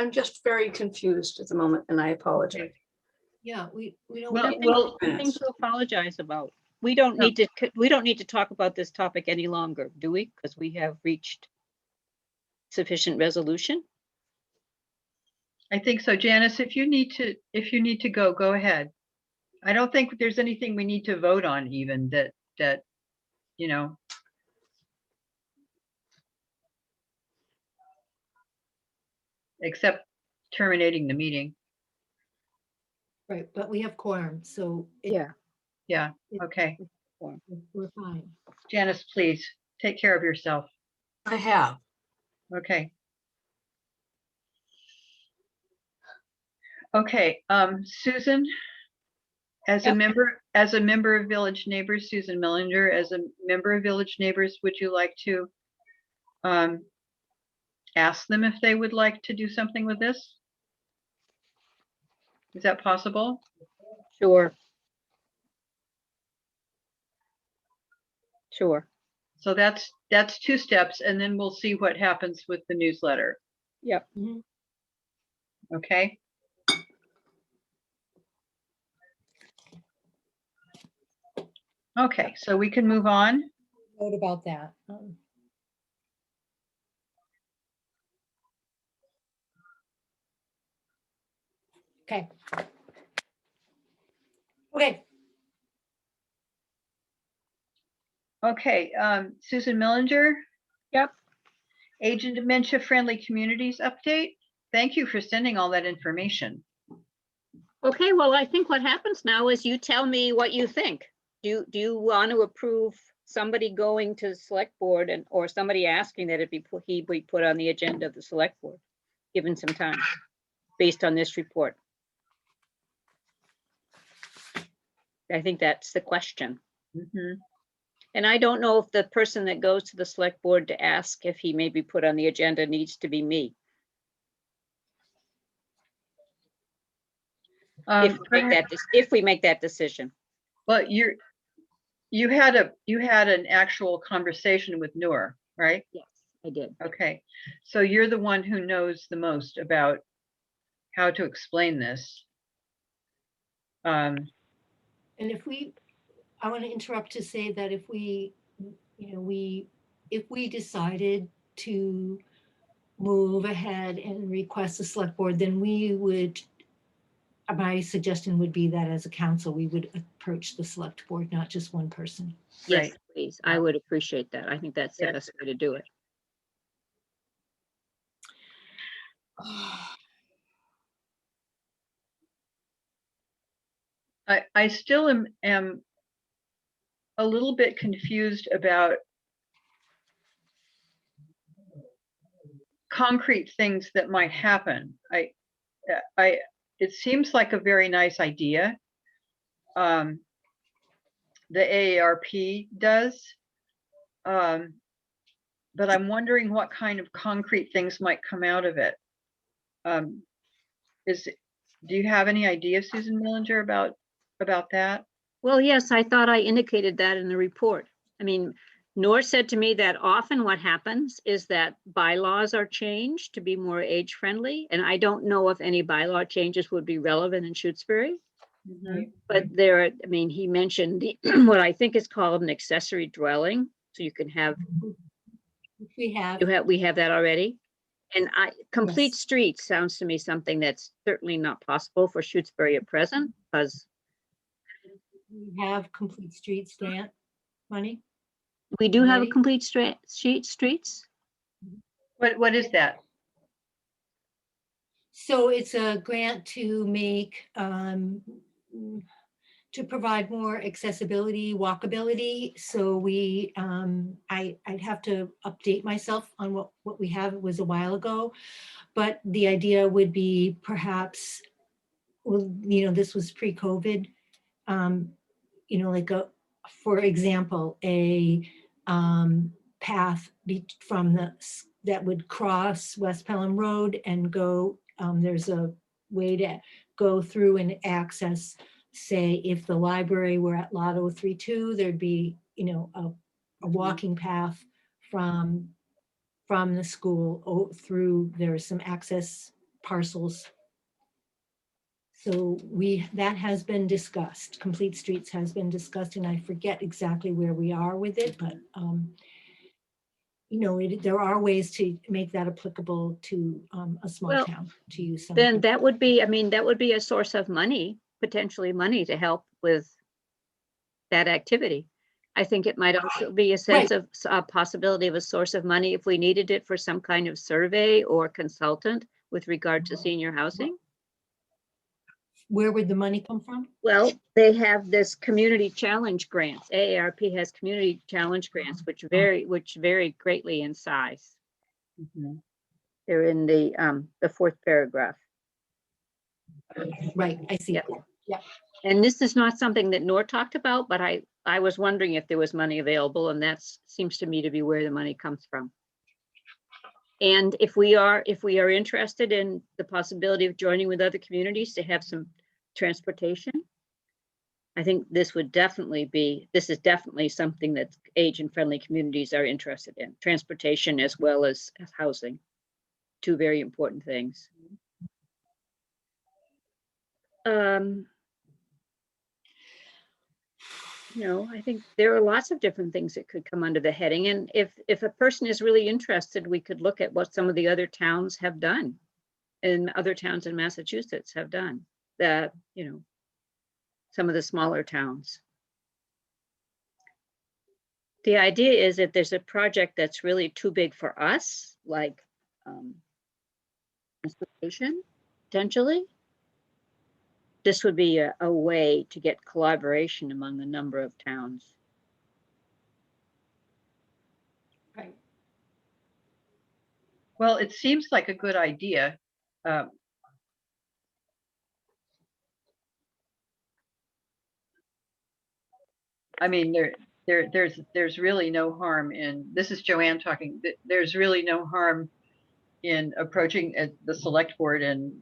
just very confused at the moment, and I apologize. Yeah, we don't. Well, Nothing to apologize about. We don't need to talk about this topic any longer, do we? Because we have reached sufficient resolution. I think so. Janice, if you need to go ahead. I don't think there's anything we need to vote on even that except terminating the meeting. Right, but we have quorum, so Yeah. Yeah, okay. we're fine. Janice, please take care of yourself. I have. Okay. Okay, Susan, as a Yep. member of Village Neighbors, Susan Millinger, as a member of Village Neighbors, would you like to ask them if they would like to do something with this? Is that possible? Sure. Sure. So that's 2 steps, and then we'll see what happens with the newsletter. Yep. Mhm. Okay. Okay, so we can move on. Note about that. Okay. Okay, Okay, Susan Millinger, Yep. Age and Dementia Friendly Communities Update. Thank you for sending all that information. Okay, well, I think what happens now is you tell me what you think. Do you want to approve somebody going to the select board and, or somebody asking that he be put on the agenda of the select board, given some time, based on this report? I think that's the question. Mhm. And I don't know if the person that goes to the select board to ask if he may be put on the agenda needs to be me. If we make that decision. Well, you had an actual conversation with Noor, right? Yes, I did. Okay, so you're the one who knows the most about how to explain this. and I want to interrupt to say that if we decided to move ahead and request a select board, then my suggestion would be that as a council, we would approach the select board, not just one person. Yes, Right. please. I would appreciate that. I think that's the Yes. best way to do it. I still am a little bit confused about concrete things that might happen. It seems like a very nice idea. The AARP does, but I'm wondering what kind of concrete things might come out of it. Do you have any idea, Susan Millinger, about that? Well, yes, I thought I indicated that in the report. I mean, Noor said to me that often what happens is that bylaws are changed to be more age friendly. And I don't know if any bylaw changes would be relevant in Shutesbury. Mhm. But he mentioned what I think is called an accessory dwelling. So you can have, We have. we have that already. And complete Yes. streets sounds to me something that's certainly not possible for Shutesbury at present, because We have complete streets grant money. we do have a Already? complete streets. What is that? So it's a grant to make, to provide more accessibility, walkability. So I'd have to update myself on what we have. It was a while ago, but the idea would be perhaps, well, this was pre-COVID, like for example, a path that would cross West Pelham Road and go, there's a way to go through and access, say, if the library were at Lot 032, there'd be, a walking path from the school through, there's some access parcels. So that has been discussed. Complete Streets has been discussed, and I forget exactly where we are with it, but there are ways to make that applicable to a small Well, town to use some. Then that would be a source of money, potentially money to help with that activity. I think it might also be a sense of a possibility of a source of money if we needed it for some kind of survey or consultant with regard to senior housing. Where would the money come from? Well, they have this community challenge grants. AARP has community challenge grants, which vary greatly in size. Mhm. They're in the fourth paragraph. Right, I see. Yep. And this is not something that Nor talked about, but I was wondering if there was money available, and that seems to me to be where the money comes from. And if we are interested in the possibility of joining with other communities to have some transportation, I think this is definitely something that age-friendly communities are interested in, transportation as well as housing. Two very important things. I think there are lots of different things that could come under the heading. And if a person is really interested, we could look at what some of the other towns have done, and other towns in Massachusetts have done. That, some of the smaller towns. The idea is that there's a project that's really too big for us, like transportation, potentially. This would be a way to get collaboration among a number of towns. Right. Well, it seems like a good idea. I mean, there's really no harm in, this is Joanne talking, there's really no harm in approaching the select board and,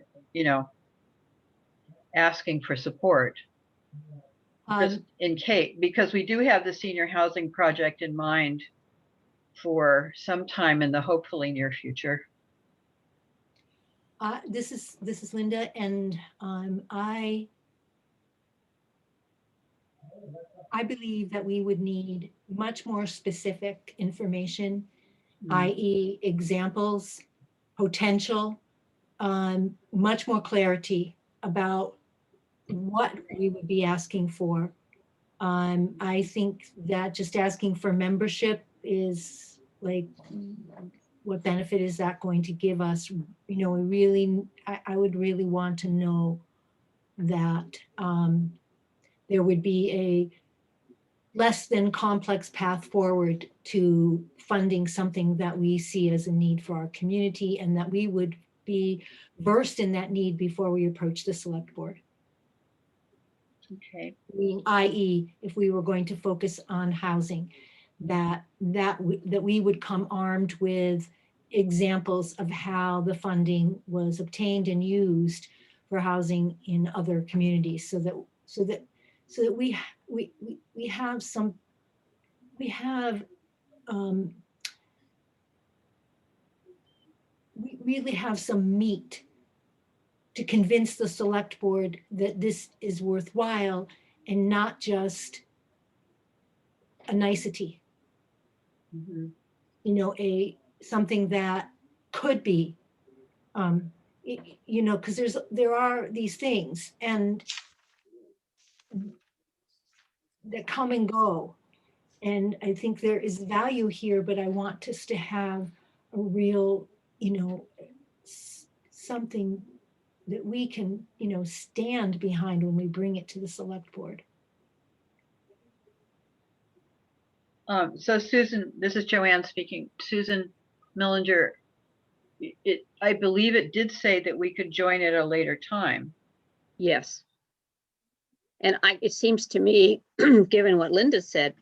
asking for support. Just in case, because we do have the senior housing project in mind for some time in the hopefully near future. This is Linda, and I believe that we would need much more specific information, i.e. examples, potential, much more clarity about what we would be asking for. I think that just asking for membership is like, what benefit is that going to give us? I would really want to know that there would be a less than complex path forward to funding something that we see as a need for our community, and that we would be versed in that need before we approach the select board. Okay. I.e., if we were going to focus on housing, that we would come armed with examples of how the funding was obtained and used for housing in other communities, so that we have some, we really have some meat to convince the select board that this is worthwhile and not just a nicety. Mm-hmm. Something that could be, because there are these things and that come and go. And I think there is value here, but I want us to have a real, something that we can, stand behind when we bring it to the select board. So Susan, this is Joanne speaking. Susan Millinger, I believe it did say that we could join at a later time. Yes. And it seems to me, given what Linda said,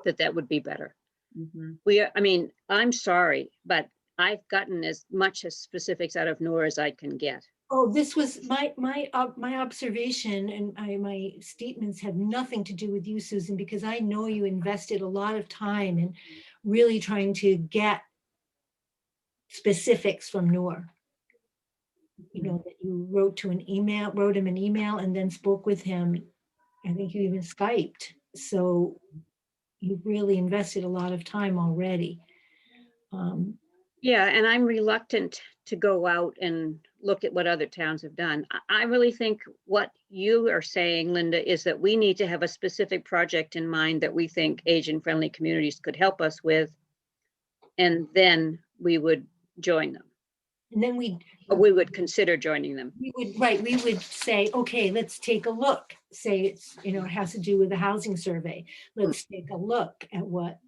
that would be better. Mm-hmm. I'm sorry, but I've gotten as much as specifics out of Nora as I can get. Oh, this was my observation, and my statements have nothing to do with you, Susan, because I know you invested a lot of time in really trying to get specifics from Noor. That you wrote him an email and then spoke with him. I think you even Skyped. So you've really invested a lot of time already. Yeah, and I'm reluctant to go out and look at what other towns have done. I really think what you are saying, Linda, is that we need to have a specific project in mind that we think age-friendly communities could help us with, and then we would join them. And then we would consider joining them. we would say, okay, let's take a look. Say it's, it has to do with the housing survey. Let's take a look at what,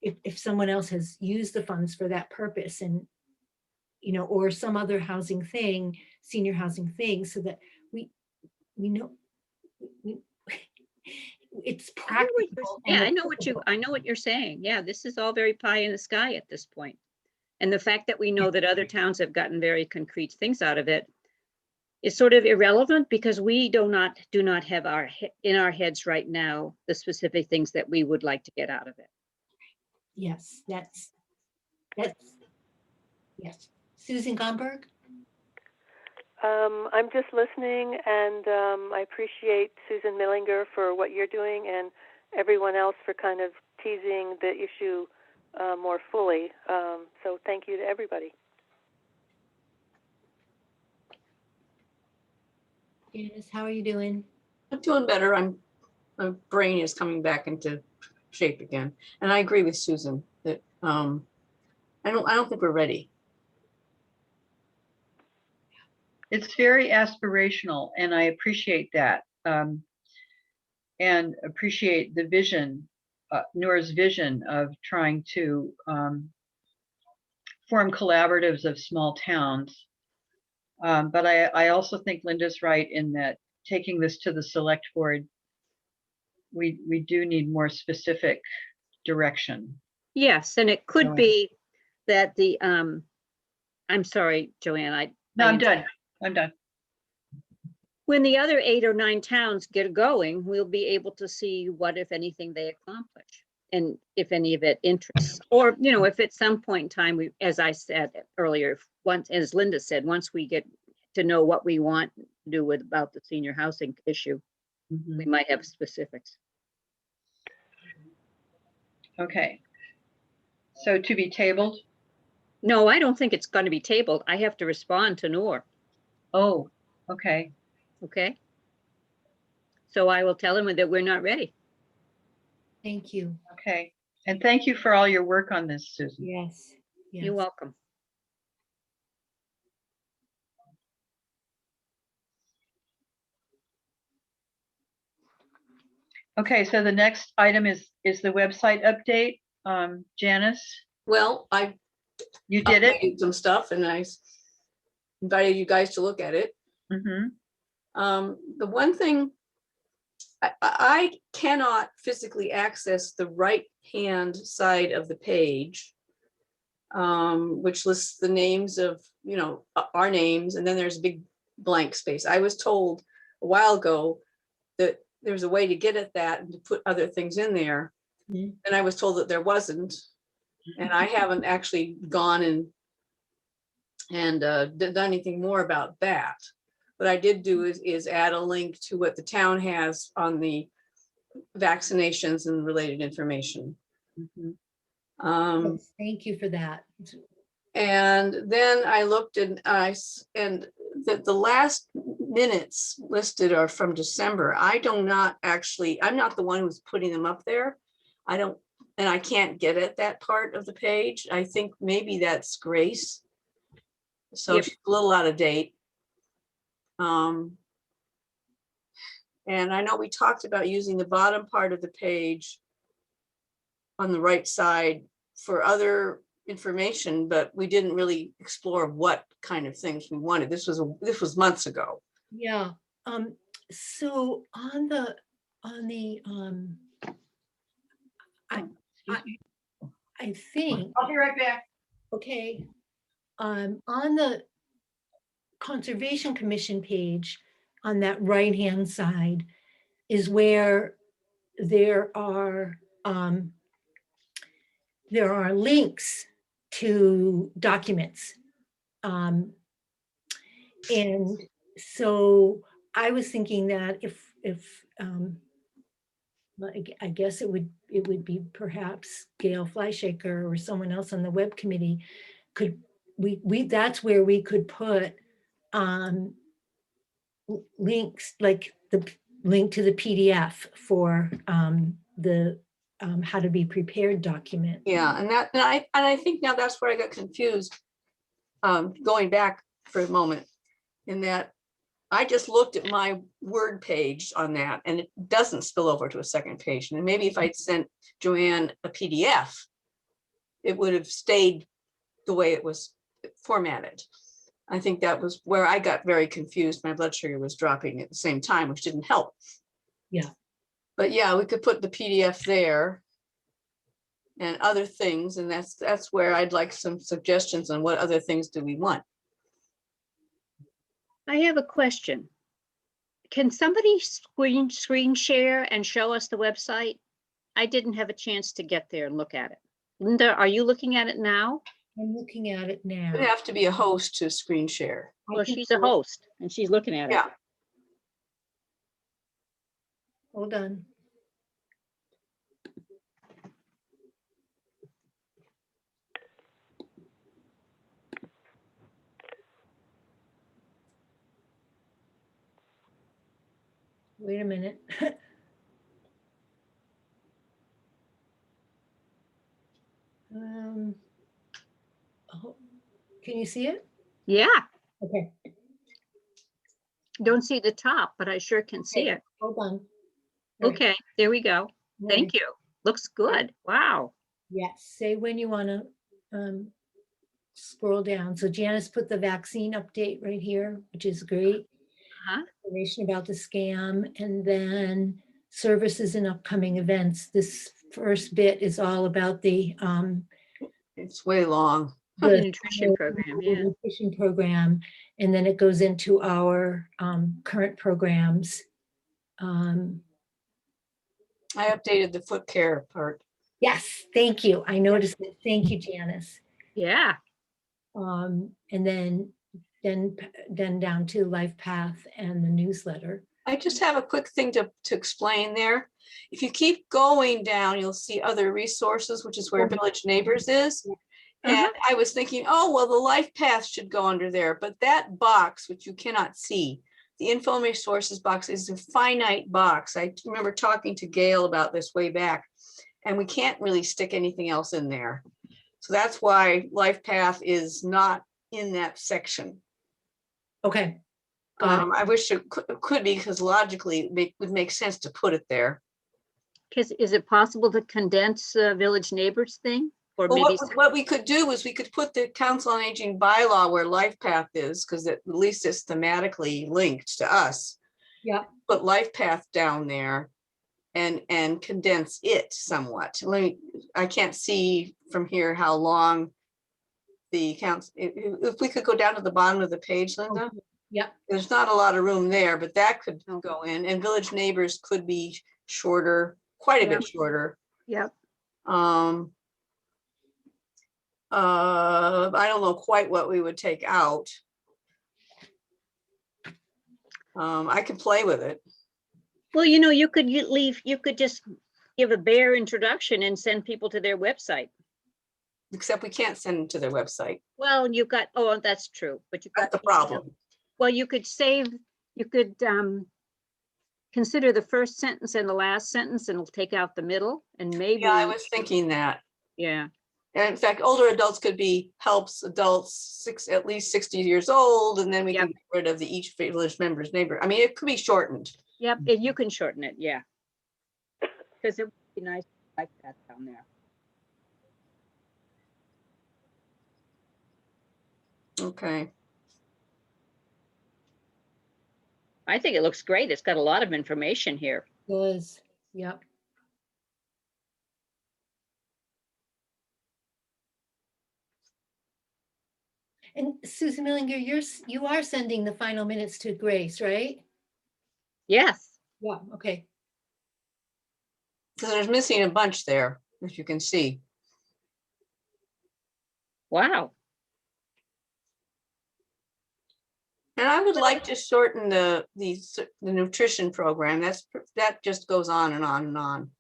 if someone else has used the funds for that purpose and, or some other housing thing, senior housing thing, so that we know it's practical. Yeah, I know what you're saying. Yeah, this is all very pie in the sky at this point. And the fact that we know that other towns have gotten very concrete things out of it is sort of irrelevant, because we do not have in our heads right now the specific things that we would like to get out of it. Yes, that's yes. Susan Gomberg? I'm just listening, and I appreciate Susan Millinger for what you're doing, and everyone else for kind of teasing the issue more fully. So thank you to everybody. Janice, how are you doing? I'm doing better. My brain is coming back into shape again. And I agree with Susan that I don't think we're ready. It's very aspirational, and I appreciate that, and appreciate the vision, Nora's vision of trying to form collaboratives of small towns. But I also think Linda's right in that taking this to the select board, we do need more specific direction. Yes, and it could be that the I'm sorry, Joanne. I'm done. I'm done. When the other 8 or 9 towns get going, we'll be able to see what, if anything, they accomplish, and if any of it interests. Or, if at some point in time, as I said earlier, as Linda said, once we get to know what we want to do about the senior housing issue, we might have specifics. Okay. So to be tabled? No, I don't think it's going to be tabled. I have to respond to Noor. Oh, okay. Okay. So I will tell him that we're not ready. Thank you. Okay. And thank you for all your work on this, Susan. Yes. You're welcome. Okay, so the next item is the website update. Janice, Well, you did it? updated some stuff, and I invited you guys to look at it. The one thing, I cannot physically access the right-hand side of the page, which lists the names of, our names, and then there's a big blank space. I was told a while ago that there's a way to get at that and to put other things in there. And I was told that there wasn't. And I haven't actually gone and done anything more about that. What I did do is add a link to what the town has on the vaccinations and related information. Yes, thank you for that. And then I looked and the last minutes listed are from December. I'm not the one who's putting them up there. And I can't get at that part of the page. I think maybe that's Grace. So Yep. she's a little out of date. And I know we talked about using the bottom part of the page on the right side for other information, but we didn't really explore what kind of things we wanted. This was months ago. Yeah. So on the I think, I'll be right back. okay, on the Conservation Commission page, on that right-hand side is where there are links to documents. And so I was thinking that if I guess it would be perhaps Gail Fleischaker or someone else on the web committee that's where we could put links, like the link to the PDF for the how to be prepared document. Yeah, and I think now that's where I got confused. going back for a moment, in that I just looked at my Word page on that, and it doesn't spill over to a second page. And maybe if I'd sent Joanne a PDF, it would have stayed the way it was formatted. I think that was where I got very confused. My blood sugar was dropping at the same time, which didn't help. Yeah. But yeah, we could put the PDF there and other things, and that's where I'd like some suggestions on what other things do we want. I have a question. Can somebody screen share and show us the website? I didn't have a chance to get there and look at it. Linda, are you looking at it now? I'm looking at it now. You'd have to be a host to screen share. I Well, can she's a do it. host and she's looking at it. Yeah. Hold on. Wait a minute. Oh, can you see it? Yeah, Okay. don't see the top, but I sure can see it. Hold on. There. Okay, there we go. There. Thank you. Looks good. Wow. Yes, say when you want to scroll down. So Janice put the vaccine update right here, which is great. Uh-huh. Information about the scam, and then services and upcoming events. This first bit is all about the It's way long. Oh, the nutrition program, yeah. nutrition program, and then it goes into our current programs. I updated the foot care part. Yes, thank you. I noticed it. Thank you, Janice. Yeah. And then down to Life Path and the newsletter. I just have a quick thing to explain there. If you keep going down, you'll see other resources, which is where Village Neighbors is. And I was thinking, oh, well, the Life Path should go under there. But that box, which you cannot see, the info and resources box, is a finite box. I remember talking to Gail about this way back, and we can't really stick anything else in there. So that's why Life Path is not in that section. Okay. Got it. I wish it could be, because logically it would make sense to put it there. Because is it possible to condense Village Neighbors thing? Or Well, maybe, what we could do is we could put the Council on Aging bylaw where Life Path is, because at least it's thematically linked to us. Yeah. Put Life Path down there and condense it somewhat. I can't see from here how long the council, if we could go down to the bottom of the page, Linda. Yeah. There's not a lot of room there, but that could Oh. go in, and Village Neighbors could be shorter, quite a bit shorter. yep. I don't know quite what we would take out. I could play with it. Well, you could you could just give a bare introduction and send people to their website. Except we can't send them to their website. Well, you've got, oh, that's true, but you've got. That's the problem. Well, you could consider the first sentence and the last sentence, and it'll take out the middle, and maybe. Yeah, I was thinking that. Yeah. And in fact, older adults could be helps adults at least 60 years old, and then we can get rid of the each village member's neighbor. I mean, it could be shortened. Yep, you can shorten it, yeah. Because it would be nice like that down there. Okay. I think it looks great. It's got a lot of information here. Does. Yep. And Susan Millinger, you are sending the final minutes to Grace, right? Yes. Yeah. Okay. So there's missing a bunch there, as you can see. Wow. And I would like to shorten the nutrition program. That just goes on and on and on.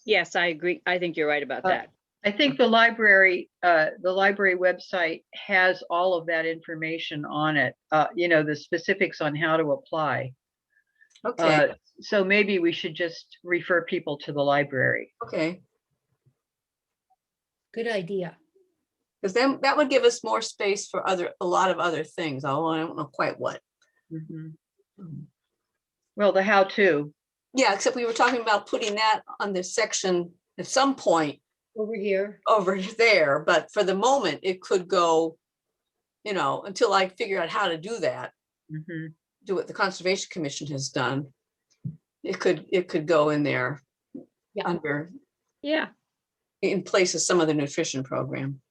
Yes, I agree. I think you're right about that. I think the library website has all of that information on it, the specifics on how to apply. Okay. So maybe we should just refer people to the library. Okay. Good idea. Because then that would give us more space for a lot of other things, although I don't know quite what. Mhm. Well, the how-to, Yeah, except we were talking about putting that on this section at some point Over here. over there, but for the moment, it could go, until I figure out how to do that, mhm. do what the Conservation Commission has done. It could go in there Yeah. under, Yeah, in place of some of the nutrition program.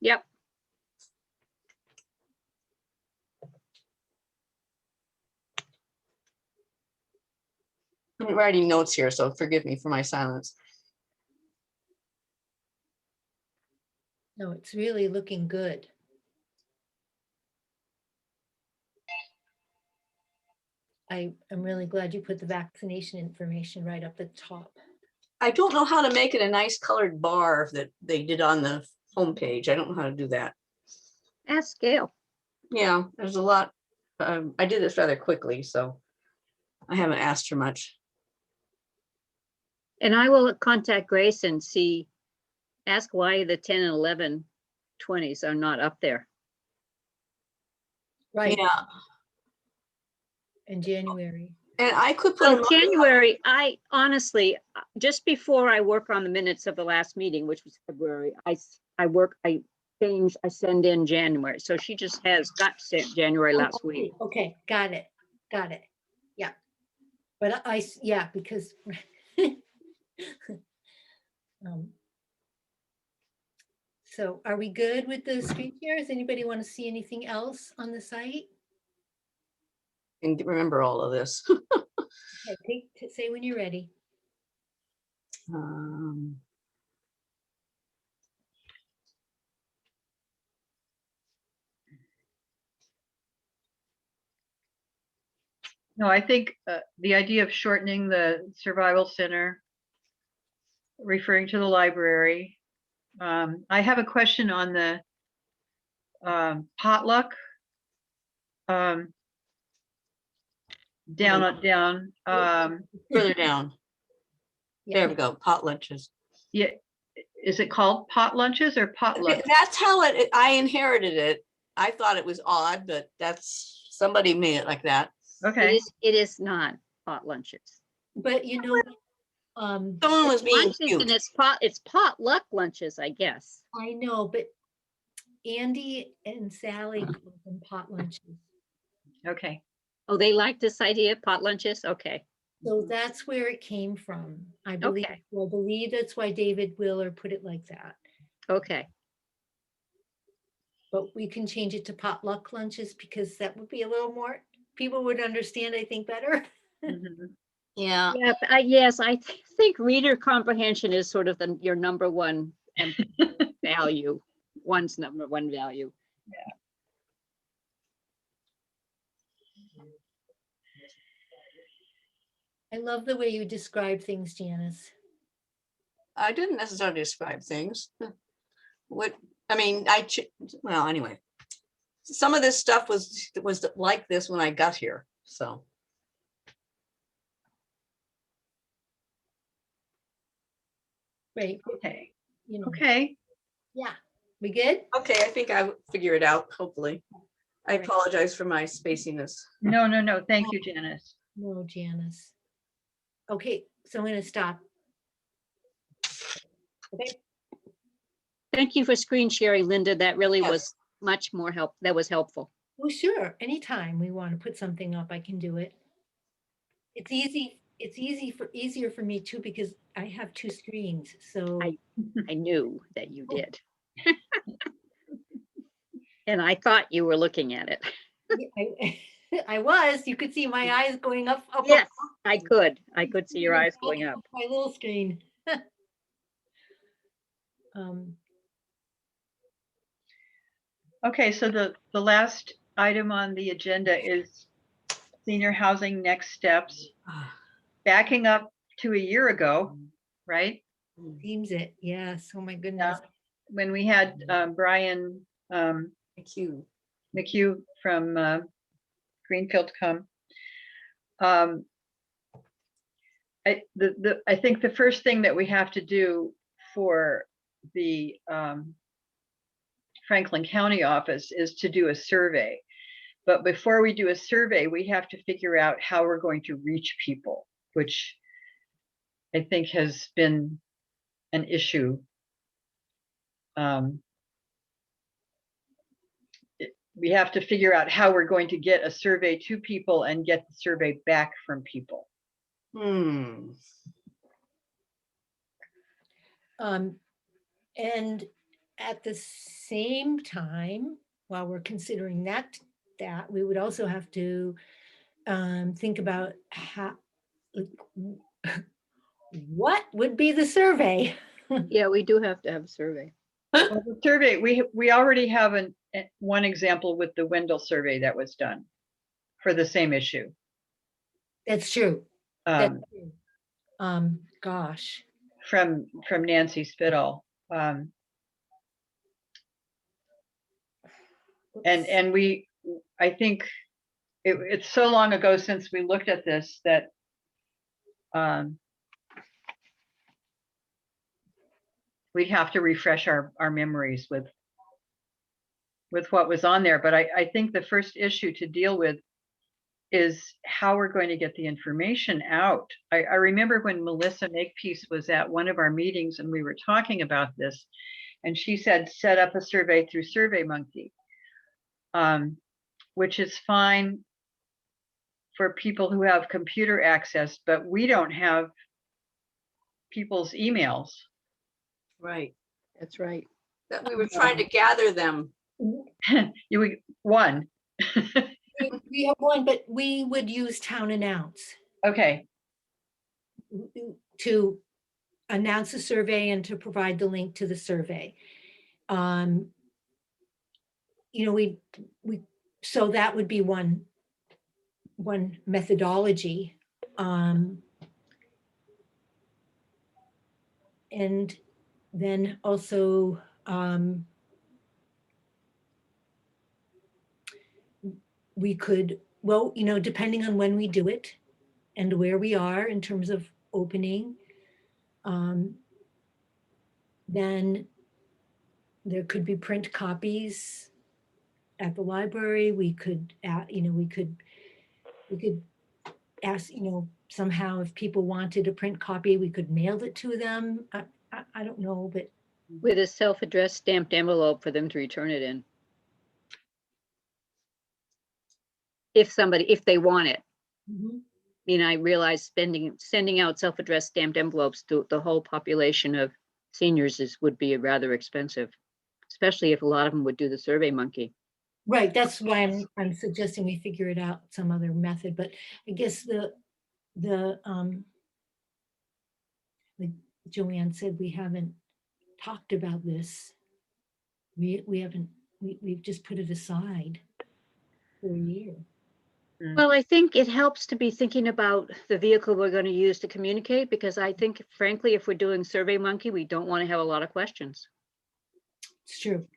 yep. I'm writing notes here, so forgive me for my silence. No, it's really looking good. I'm really glad you put the vaccination information right up the top. I don't know how to make it a nice colored bar that they did on the homepage. I don't know how to do that. Ask Gail. Yeah, there's a lot. I did this rather quickly, so I haven't asked her much. And I will contact Grace and ask why the 10 and 11 20s are not up there. Right, Yeah, in January. and I could put Well, them. January, I honestly, just before I work on the minutes of the last meeting, which was February, I send in January. So she just got sent January last week. Okay, got it. Yeah. But yeah, because so are we good with the screen share? Does anybody want to see anything else on the site? And remember all of this. Okay, say when you're ready. Um, No, I think the idea of shortening the survival center, referring to the library. I have a question on the potluck. Down. Further down. Yeah. There we go. Pot lunches. Yeah, is it called pot lunches or potluck? That's how I inherited it. I thought it was odd, but somebody made it like that. Okay, It is not pot lunches. But Someone was being I'm thinking cute. it's potluck lunches, I guess. I know, but Andy and Sally call them pot lunches. okay. Oh, they like this idea, pot lunches? Okay. So that's where it came from. I believe. Okay. I believe that's why David Wheeler put it like that. Okay. But we can change it to potluck lunches because that would be a little more, people would understand, I think, better. Mhm. Yeah. Yeah, yes, I think reader comprehension is sort of your number one value, one's number one value. I love the way you describe things, Janice. I didn't necessarily describe things. What, well, anyway. Some of this stuff was like this when I got here, so. Great. Okay, You know, okay. yeah. We good? Okay, I think I figure it out, hopefully. I Right. apologize for my spaciness. No. Thank you, Janice. No, Janice. Okay, so I'm gonna stop. Okay. Thank you for screen sharing, Linda. That really Yes. was much more that was helpful. Well, sure. Anytime we want to put something up, I can do it. It's easy. It's easier for me too because I have two screens. So I knew that you did. And I thought you were looking at it. I was. You could see my eyes going up. Yes, I could see your eyes going up. My little screen. Okay, so the last item on the agenda is senior housing next steps. Backing up to a year ago, right? Seems it. Yes. Oh my goodness. When we had Brian Thank you. McHugh from Greenfield come. I think the first thing that we have to do for the Franklin County office is to do a survey. But before we do a survey, we have to figure out how we're going to reach people, which I think has been an issue. We have to figure out how we're going to get a survey to people and get the survey back from people. And at the same time, while we're considering that we would also have to think about how, what would be the survey? Yeah, we do have to have a survey. Well, the survey, we already have one example with the Wendell survey that was done for the same issue. That's true. Um, Gosh. from Nancy Spittle. And I think it's so long ago since we looked at this that we'd have to refresh our memories with what was on there. But I think the first issue to deal with is how we're going to get the information out. I remember when Melissa Makepeace was at one of our meetings and we were talking about this, and she said, set up a survey through SurveyMonkey, which is fine for people who have computer access, but we don't have people's emails. Right. That's right. That we were trying to gather them. One. We have one, but we would use Town Announce Okay. to announce a survey and to provide the link to the survey. So that would be one methodology. And then also, we could, well, depending on when we do it and where we are in terms of opening, then there could be print copies at the library. We could, we could ask, somehow if people wanted a print copy, we could mail it to them. I don't know, but. With a self-addressed stamped envelope for them to return it in. If they want it. Mhm. I mean, I realize sending out self-addressed stamped envelopes to the whole population of seniors would be rather expensive, especially if a lot of them would do the SurveyMonkey. Right, that's why I'm suggesting we figure it out some other method, but I guess like Joanne said, we haven't talked about this. We've just put it aside for a year. Well, I think it helps to be thinking about the vehicle we're going to use to communicate, because I think, frankly, if we're doing SurveyMonkey, we don't want to have a lot of questions. It's true.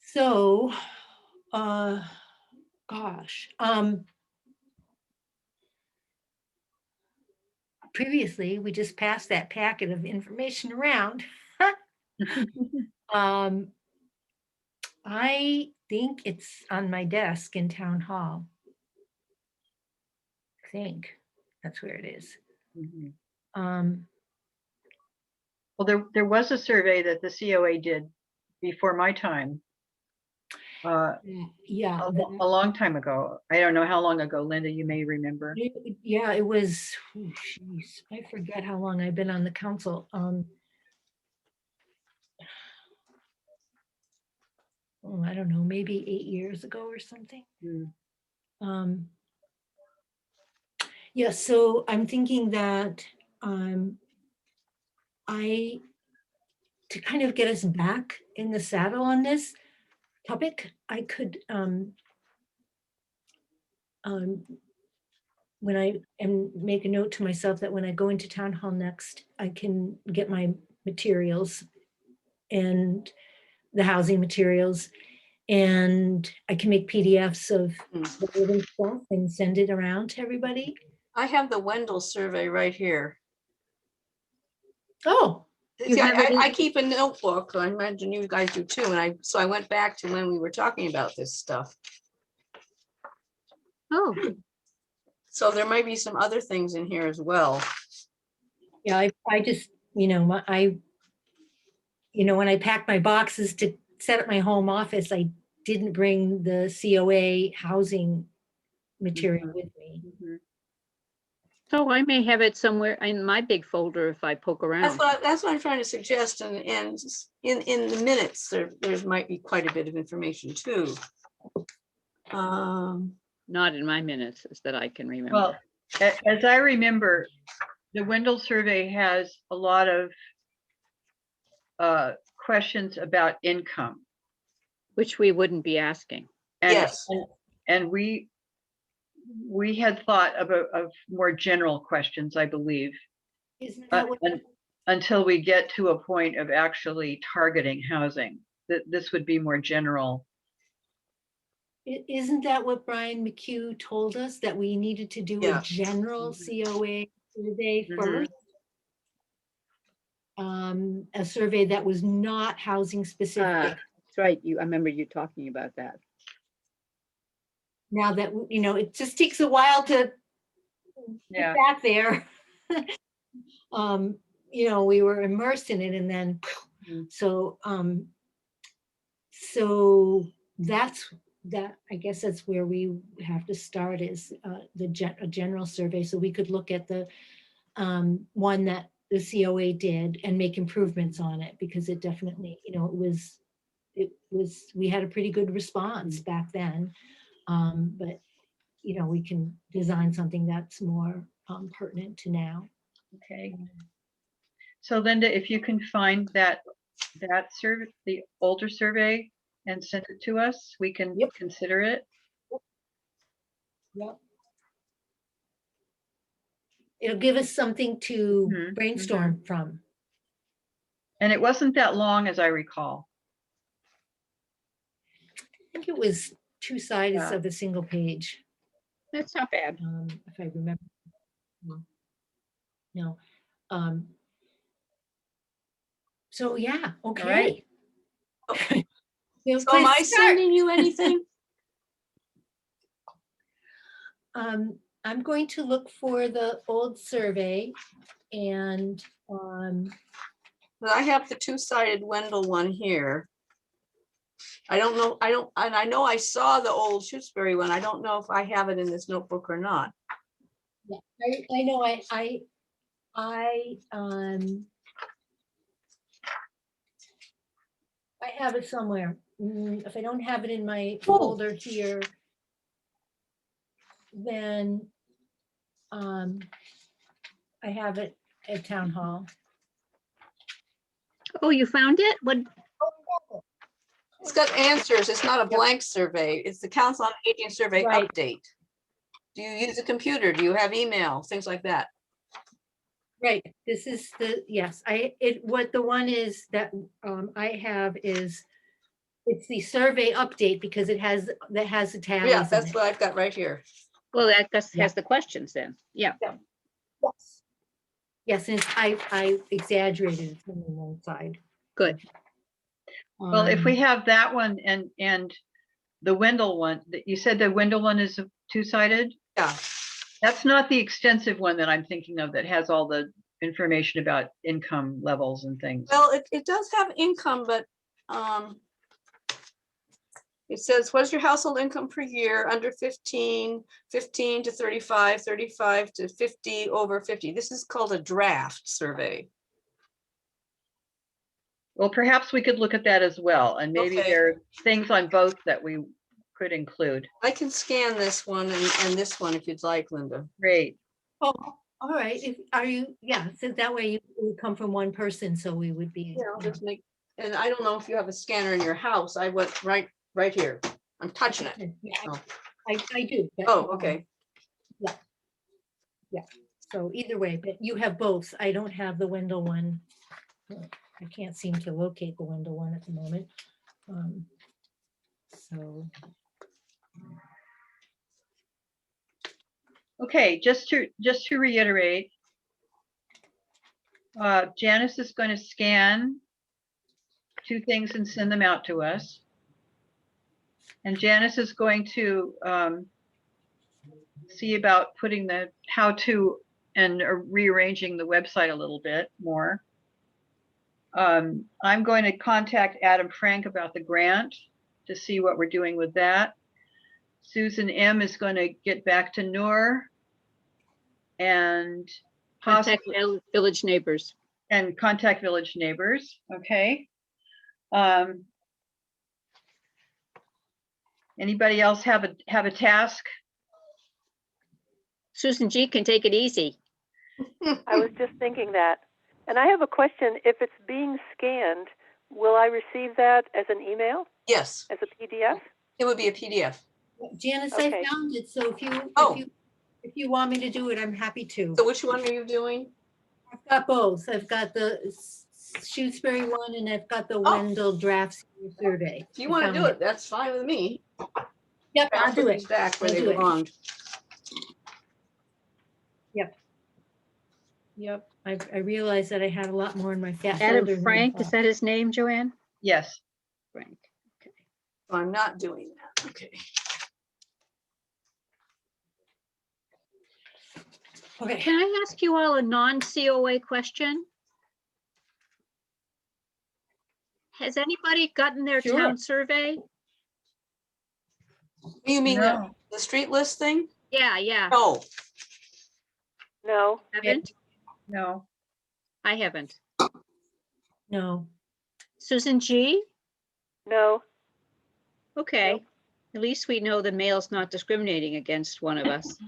So, gosh, previously we just passed that packet of information around. I think it's on my desk in Town Hall. I think that's where it is. Well, there was a survey that the COA did before my time. Yeah. A long time ago. I don't know how long ago, Linda, you may remember. Yeah, it was, geez, I forget how long I've been on the council. I don't know, maybe 8 years ago or something. Yeah, so I'm thinking that to kind of get us back in the saddle on this topic, I could, when I make a note to myself that when I go into Town Hall next, I can get my materials and the housing materials, and I can make PDFs of the living stuff and send it around to everybody. I have the Wendell survey right here. Oh, You See, have it in- I keep a notebook. I imagine you guys do too. And so I went back to when we were talking about this stuff. Oh, So there might be some other things in here as well. yeah, I just, when I packed my boxes to set up my home office, I didn't bring the COA housing material with me. Mhm. so I may have it somewhere in my big folder if I poke around. That's what I'm trying to suggest. And in the minutes, there's might be quite a bit of information too. Not in my minutes, is that I can remember. Well, as I remember, the Wendell survey has a lot of questions about income. Which we wouldn't be asking. And, Yes. and we had thought of more general questions, I believe, Isn't that what, until we get to a point of actually targeting housing. This would be more general. isn't that what Brian McHugh told us, that we needed to do a Yeah. general COA survey first? A survey that was not housing specific. That's right. I remember you talking about that. Now that, it just takes a while to Yeah. get back there. We were immersed in it, and then, Mhm. so I guess that's where we have to start, is a general survey, so we could look at the one that the COA did and make improvements on it, because it definitely, we had a pretty good response back then. But we can design something that's more pertinent to now. Okay. So Linda, if you can find that survey, the older survey, and send it to us, we can Yep. consider it. Yep. It'll give us something to Mhm, brainstorm from. And it wasn't that long, as I recall. I think it was 2 sides Yeah. of a single page, That's not bad. if I remember. No. So yeah, okay. right. Good So place am I to start. sending you anything? I'm going to look for the old survey, and But I have the two-sided Wendell one here. I don't know, and I know I saw the old Shutesbury one. I don't know if I have it in this notebook or not. yeah, I know I have it somewhere. If I don't have it in my folder here, then I have it at town hall. Oh, you found it? What? It's got answers. It's not a blank survey. It's the Council on Aging Survey Right. update. Do you use a computer? Do you have email? Things like that. Right, this is yes, what the one is that I have is, it's the survey update, because it has the tallies Yeah, in that's it. what I've got right here. Well, that just Yeah. has the questions then. Yeah. Yes. Yes, and I exaggerated it on one side. Good. Well, if we have that one and the Wendell one, you said the Wendell one is two-sided? Yeah. That's not the extensive one that I'm thinking of that has all the information about income levels and things. Well, it does have income, but it says, what is your household income per year? Under 15 to 35, 35 to 50, over 50. This is called a draft survey. Well, perhaps we could look at that as well. And maybe Okay. there are things on both that we could include. I can scan this one and this one if you'd like, Linda. Great. Oh, all right, so that way you would come from one person, so we would be. Yeah, I'll just make, and I don't know if you have a scanner in your house. I went right here. I'm touching it. Yeah, Oh. I do. But, Oh, okay. Yeah, so either way, but you have both. I don't have the Wendell one. I can't seem to locate the Wendell one at the moment. So, Okay, just to reiterate, Janice is going to scan 2 things and send them out to us. And Janice is going to see about putting the how to and rearranging the website a little bit more. I'm going to contact Adam Frank about the grant to see what we're doing with that. Susan M. is going to get back to Noor and Contact possibly village neighbors. and contact village neighbors. Okay. Anybody else have a task? Susan G can take it easy. I was just thinking that. And I have a question. If it's being scanned, will I receive that as an email, Yes, as a PDF? it would be a PDF. Janice, Okay. I found it, so Oh. if you want me to do it, I'm happy to. So which one are you doing? I've got both. I've got the Shutesbury one and I've got the Oh. Wendell draft survey. If you I want to found do it, that's fine with me. Yep, I'll do Put it. these back where I'll they do it. belonged. Yep, I realized that I had a lot more in my fat folder. Adam than I Frank, is thought. that his name, Joanne? Yes. Frank. Okay. So I'm not doing that. Okay. Okay. Can I ask you all a non-COA question? Has anybody gotten their Sure. town survey? You mean No. the street list thing? Yeah. No. No. Haven't? No. I haven't. No, Susan G? No. Okay. Nope. At least we know the mail's not discriminating against one of us.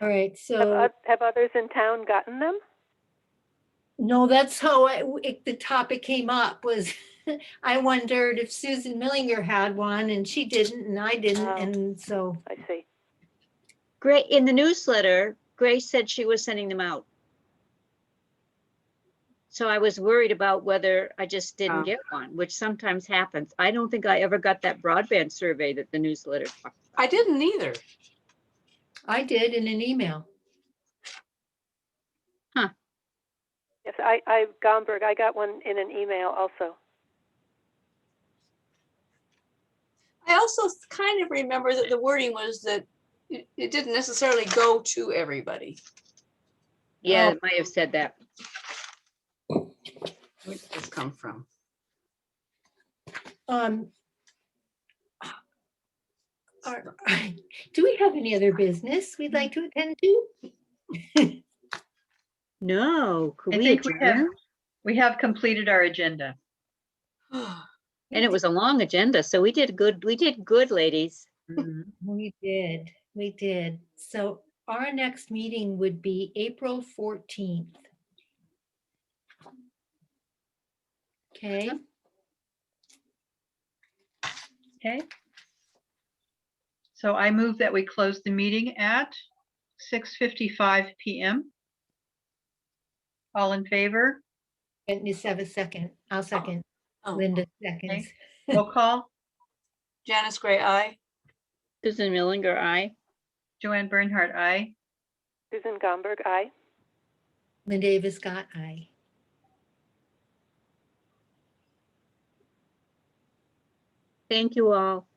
all right, so, Have others in town gotten them? no, that's how the topic came up was, I wondered if Susan Millinger had one and she didn't and I didn't, Oh. and so, I see. Great. In the newsletter, Grace said she was sending them out. So I was worried about whether I just didn't Oh. get one, which sometimes happens. I don't think I ever got that broadband survey that the newsletter talked about. I didn't either. I did in an email. Yes, Gomberg, I got one in an email also. I also kind of remember that the wording was that it didn't necessarily go to everybody. Yeah, Oh. it might have said that. Where did this come from? Do we have any other business we'd like to attend to? No, could I we think adjourn? we have completed our agenda. And it was a long agenda, so we did good, ladies. We did. So our next meeting would be April 14th. Okay, Okay. So I move that we close the meeting at 6:55 p.m. All in favor? and just have a second. I'll second. Oh, Linda seconds. Roll call. Janice Gray, aye. Susan Millinger, aye. Joanne Bernhardt, aye. Susan Gomberg, aye. Linda Davis Scott, aye. Thank you all.